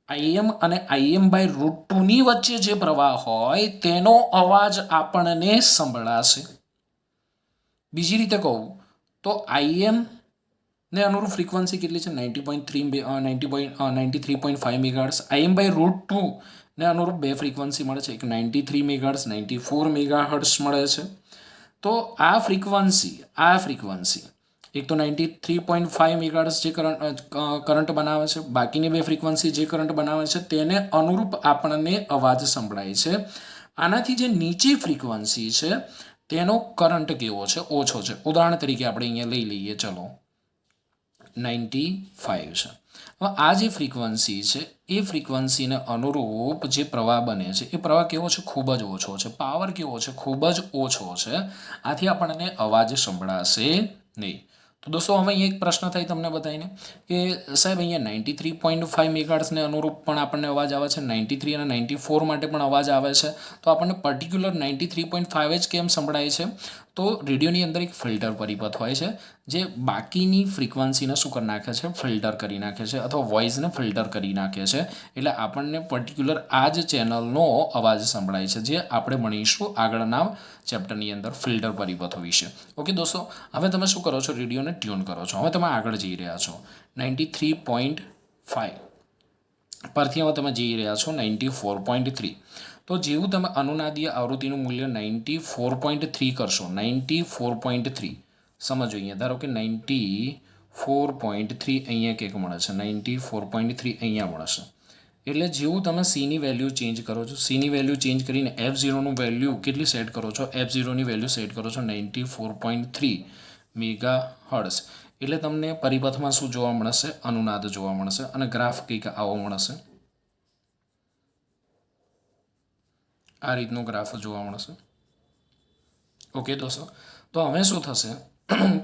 IM અને IM/√2ની વચ્ચે જે પ્રવાહ હોય તેનો અવાજ આપણને સંભળાશે. બીજી રીતે કહું તો IM ને અનુરૂપ ફ્રિકવન્સી કેટલી છે? 93.5 મેગાહર્ટ્ઝ. IM/√2 ને અનુરૂપ બે ફ્રિકવન્સી મળે છે, એક 93 મેગાહર્ટ્ઝ, 94 મેગાહર્ટ્ઝ મળે છે. તો આ ફ્રિકવન્સી એક તો 93.5 મેગાહર્ટ્ઝ જે કરંટ બનાવે છે, બાકીની બે ફ્રિકવન્સી જે કરંટ બનાવે છે તેને અનુરૂપ આપણને અવાજ સંભળાય છે. આનાથી જે નીચી ફ્રિકવન્સી છે તેનો કરંટ કેવો છે? ઓછો છે. ઉદાહરણ તરીકે આપણે અહીંયા લઈ લઈએ, ચલો 95 છે. હવે આ જે ફ્રિકવન્સી છે એ ફ્રિકવન્સીને અનુરૂપ જે પ્રવાહ બને છે એ પ્રવાહ કેવો છે? ખૂબ જ ઓછો છે. પાવર કેવો છે? ખૂબ જ ઓછો છે. આથી આપણને અવાજ સંભળાશે નહીં. તો દોસ્તો હવે અહીંયા એક પ્રશ્ન થાય તમને બધાને કે સાહેબ અહીંયા 93.5 મેગાહર્ટ્ઝને અનુરૂપ પણ આપણને અવાજ આવે છે, 93 અને 94 માટે પણ અવાજ આવે છે, તો આપણને પર્ટિક્યુલર 93.5 જ કેમ સંભળાય છે? તો રેડિયોની અંદર એક ફિલ્ટર પરિપથ હોય છે જે બાકીની ફ્રિકવન્સીને શું કરી નાખે છે? ફિલ્ટર કરી નાખે છે, અથવા વોઇસને ફિલ્ટર કરી નાખે છે. એટલે આપણને પર્ટિક્યુલર આ જ ચેનલનો અવાજ સંભળાય છે, જે આપણે ભણીશું આગળના ચેપ્ટરની અંદર ફિલ્ટર પરિપથો વિશે. ઓકે દોસ્તો, હવે તમે શું કરો છો? રેડિયોને ટ્યુન કરો છો. હવે તમે આગળ જઈ રહ્યા છો 93.5 પરથી હવે તમે જઈ રહ્યા છો 94.3. તો જેવું તમે અનુનાદીય આવૃત્તિનું મૂલ્ય 94.3 કરશો, 94.3 સમજો અહીંયા, ધારો કે 94.3 અહીંયા કંઈક મળે છે, 94.3 અહીંયા મળશે. એટલે જેવું તમે સીની વેલ્યુ ચેન્જ કરો છો, સીની વેલ્યુ ચેન્જ કરીને F0નું વેલ્યુ કેટલી સેટ કરો છો? F0ની વેલ્યુ સેટ કરો છો 94.3 મેગાહર્ટ્ઝ. એટલે તમને પરિપથમાં શું જોવા મળશે? અનુનાદ જોવા મળશે, અને ગ્રાફ કંઈક આવો મળશે. આ રીતનો ગ્રાફ જોવા મળશે. ઓકે દોસ્તો, તો હવે શું થશે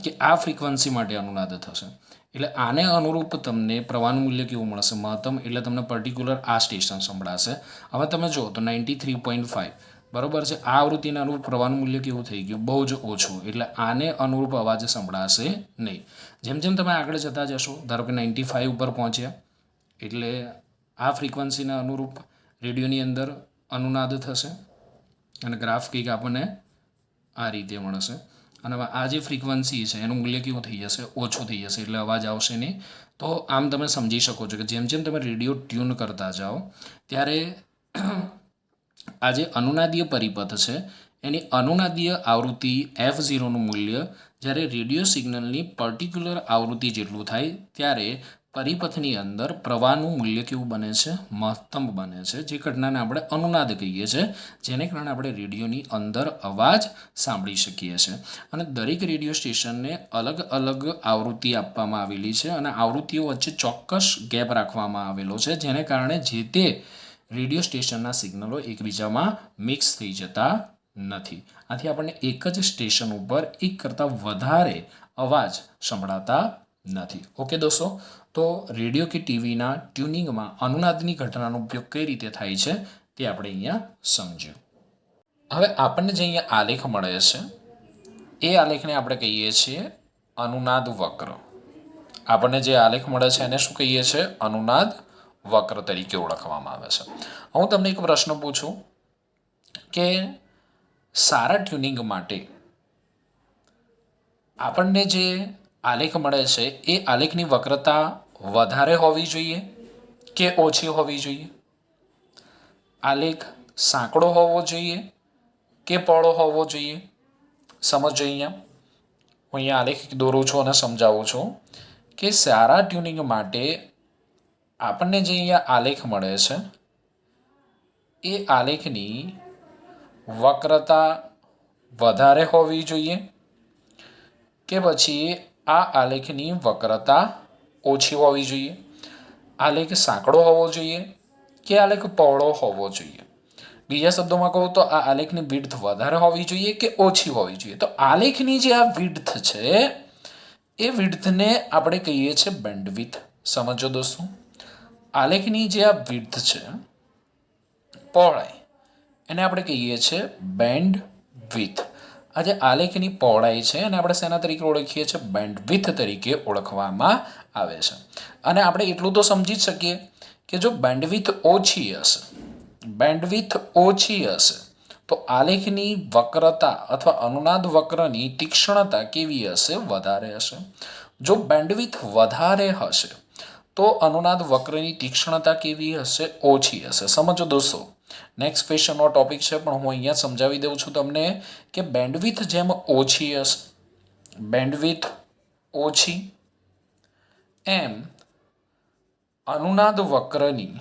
કે આ ફ્રિકવન્સી માટે અનુનાદ થશે. એટલે આને અનુરૂપ તમને પ્રવાહનું મૂલ્ય કેવું મળશે? મહત્તમ. એટલે તમને પર્ટિક્યુલર આ સ્ટેશન સંભળાશે. હવે તમે જુઓ તો 93.5 બરાબર છે. આ આવૃત્તિને અનુરૂપ પ્રવાહનું મૂલ્ય કેવું થઈ ગયું? બહુ જ ઓછું. એટલે આને અનુરૂપ અવાજ સંભળાશે નહીં. જેમ જેમ તમે આગળ જતા જશો, ધારો કે 95 ઉપર પહોંચ્યા એટલે આ ફ્રિકવન્સીને અનુરૂપ રેડિયોની અંદર અનુનાદ થશે, અને ગ્રાફ કંઈક આપણને આ રીતે મળશે. અને આ જે ફ્રિકવન્સી છે એનું મૂલ્ય કેવું થઈ જશે? ઓછું થઈ જશે. એટલે અવાજ આવશે નહીં. તો આમ તમે સમજી શકો છો કે જેમ જેમ તમે રેડિયો ટ્યુન કરતા જાઓ ત્યારે આ જે અનુનાદીય પરિપથ છે એની અનુનાદીય આવૃત્તિ F0નું મૂલ્ય જ્યારે રેડિયો સિગ્નલની પર્ટિક્યુલર આવૃત્તિ જેટલું થાય ત્યારે પરિપથની અંદર પ્રવાહનું મૂલ્ય કેવું બને છે? મહત્તમ બને છે, જે ઘટનાને આપણે અનુનાદ કહીએ છીએ, જેને કારણે આપણે રેડિયોની અંદર અવાજ સાંભળી શકીએ છીએ. અને દરેક રેડિયો સ્ટેશનને અલગ અલગ આવૃત્તિ આપવામાં આવેલી છે અને આવૃત્તિઓ વચ્ચે ચોક્કસ ગેપ રાખવામાં આવેલો છે, જેને કારણે જે તે રેડિયો સ્ટેશનના સિગ્નલો એકબીજામાં મિક્સ થઈ જતા નથી. આથી આપણને એક જ સ્ટેશન ઉપર એક કરતાં વધારે અવાજ સંભળાતા નથી. ઓકે દોસ્તો, તો રેડિયો કે ટીવીના ટ્યુનિંગમાં અનુનાદની ઘટનાનો ઉપયોગ કઈ રીતે થાય છે તે આપણે અહીંયા સમજ્યું. હવે આપણને જે અહીંયા આલેખ મળે છે એ આલેખને આપણે કહીએ છીએ અનુનાદ વક્ર. આપણને જે આલેખ મળે છે એને શું કહીએ છીએ? અનુનાદ વક્ર તરીકે ઓળખવામાં આવે છે. હું તમને એક પ્રશ્ન પૂછું કે સારા ટ્યુનિંગ માટે આપણને જે આલેખ મળે છે એ આલેખની વક્રતા વધારે હોવી જોઈએ કે ઓછી હોવી જોઈએ? આલેખ સાંકડો હોવો જોઈએ કે પહોળો હોવો જોઈએ? સમજો અહીંયા હું અહીંયા આલેખ દોરું છું અને સમજાવું છું કે સારા ટ્યુનિંગ માટે આપણને જે અહીંયા આલેખ મળે છે એ આલેખની વક્રતા વધારે હોવી જોઈએ કે પછી આ આલેખની વક્રતા ઓછી હોવી જોઈએ? આલેખ સાંકડો હોવો જોઈએ કે આલેખ પહોળો હોવો જોઈએ? બીજા શબ્દોમાં કહું તો આ આલેખની વિડ્થ વધારે હોવી જોઈએ કે ઓછી હોવી જોઈએ? તો આલેખની જે આ વિડ્થ છે એ વિડ્થને આપણે કહીએ છીએ બેન્ડવિડ્થ. સમજો દોસ્તો, આલેખની જે આ વિડ્થ છે, પહોળાઈ, એને આપણે કહીએ છીએ બેન્ડવિડ્થ. આ જે આલેખની પહોળાઈ છે એને આપણે શેના તરીકે ઓળખીએ છીએ? બેન્ડવિડ્થ તરીકે ઓળખવામાં આવે છે. અને આપણે એટલું તો સમજી જ શકીએ કે જો બેન્ડવિડ્થ ઓછી હશે તો આલેખની વક્રતા અથવા અનુનાદ વક્રની તીક્ષ્ણતા કેવી હશે? વધારે હશે. જો બેન્ડવિડ્થ વધારે હશે તો અનુનાદ વક્રની તીક્ષ્ણતા કેવી હશે? ઓછી હશે. સમજો દોસ્તો, નેક્સ્ટ ક્વેશ્ચનનો ટોપિક છે પણ હું અહીંયા સમજાવી દઉં છું તમને કે બેન્ડવિડ્થ જેમ ઓછી હશે, બેન્ડવિડ્થ ઓછી, એમ અનુનાદ વક્રની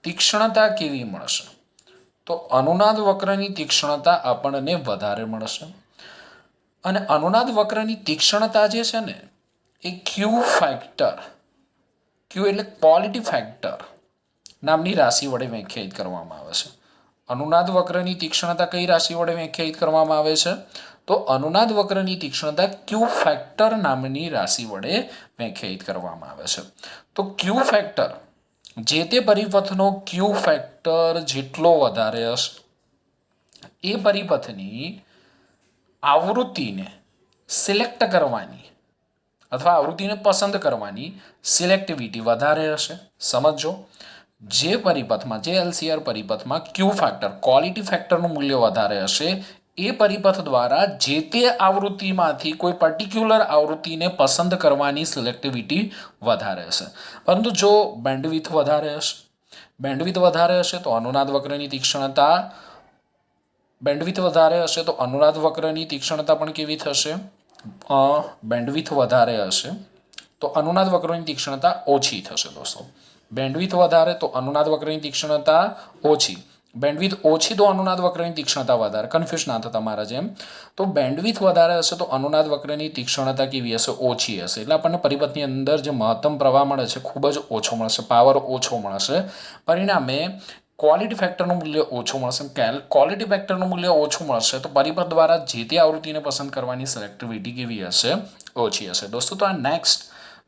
તીક્ષ્ણતા કેવી મળશે? તો અનુનાદ વક્રની તીક્ષ્ણતા આપણને વધારે મળશે. અને અનુનાદ વક્રની તીક્ષ્ણતા જે છે ને એ ક્યુ એટલે ક્વોલિટી ફેક્ટર નામની રાશિ વડે વ્યાખ્યાયિત કરવામાં આવે છે. અનુનાદ વક્રની તીક્ષ્ણતા કઈ રાશિ વડે વ્યાખ્યાયિત કરવામાં આવે છે? તો અનુનાદ વક્રની તીક્ષ્ણતા ક્યુ ફેક્ટર નામની રાશિ વડે વ્યાખ્યાયિત કરવામાં આવે છે. તો ક્યુ ફેક્ટર, જે તે પરિપથનો ક્યુ ફેક્ટર જેટલો વધારે હશે એ પરિપથની આવૃત્તિને સિલેક્ટ કરવાની અથવા આવૃત્તિને પસંદ કરવાની સિલેક્ટિવિટી વધારે હશે. સમજો, જે પરિપથમાં, જે LCR પરિપથમાં ક્યુ ફેક્ટર, ક્વોલિટી ફેક્ટરનું મૂલ્ય વધારે હશે એ પરિપથ દ્વારા જે તે આવૃત્તિમાંથી કોઈ પર્ટિક્યુલર આવૃત્તિને પસંદ કરવાની સિલેક્ટિવિટી વધારે હશે. પરંતુ જો બેન્ડવિડ્થ વધારે હશે તો અનુનાદ વક્રની તીક્ષ્ણતા પણ કેવી થશે? બેન્ડવિડ્થ વધારે હશે તો અનુનાદ વક્રની તીક્ષ્ણતા ઓછી થશે. દોસ્તો, બેન્ડવિડ્થ વધારે તો અનુનાદ વક્રની તીક્ષ્ણતા ઓછી, બેન્ડવિડ્થ ઓછી તો અનુનાદ વક્રની તીક્ષ્ણતા વધારે. કન્ફ્યુઝ ના થતા મારા જેમ. તો બેન્ડવિડ્થ વધારે હશે તો અનુનાદ વક્રની તીક્ષ્ણતા કેવી હશે? ઓછી હશે. એટલે આપણને પરિપથની અંદર જે મહત્તમ પ્રવાહ મળે છે ખૂબ જ ઓછો મળશે, પાવર ઓછો મળશે. પરિણામે ક્વોલિટી ફેક્ટરનું મૂલ્ય ઓછું મળશે. ક્વોલિટી ફેક્ટરનું મૂલ્ય ઓછું મળશે તો પરિપથ દ્વારા જે તે આવૃત્તિને પસંદ કરવાની સિલેક્ટિવિટી કેવી હશે? ઓછી હશે. દોસ્તો, તો આ નેક્સ્ટ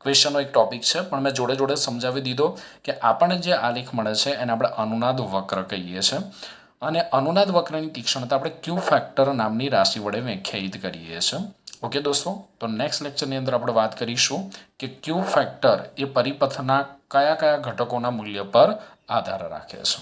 ક્વેશ્ચનનો એક ટોપિક છે પણ મેં જોડે જોડે સમજાવી દીધો કે આપણને જે આલેખ મળે છે એને આપણે અનુનાદ વક્ર કહીએ છીએ અને અનુનાદ વક્રની તીક્ષ્ણતા આપણે ક્યુ ફેક્ટર નામની રાશિ વડે વ્યાખ્યાયિત કરીએ છીએ. ઓકે દોસ્તો, તો નેક્સ્ટ લેક્ચરની અંદર આપણે વાત કરીશું કે ક્યુ ફેક્ટર એ પરિપથના કયા કયા ઘટકોના મૂલ્ય પર આધાર રાખે છે.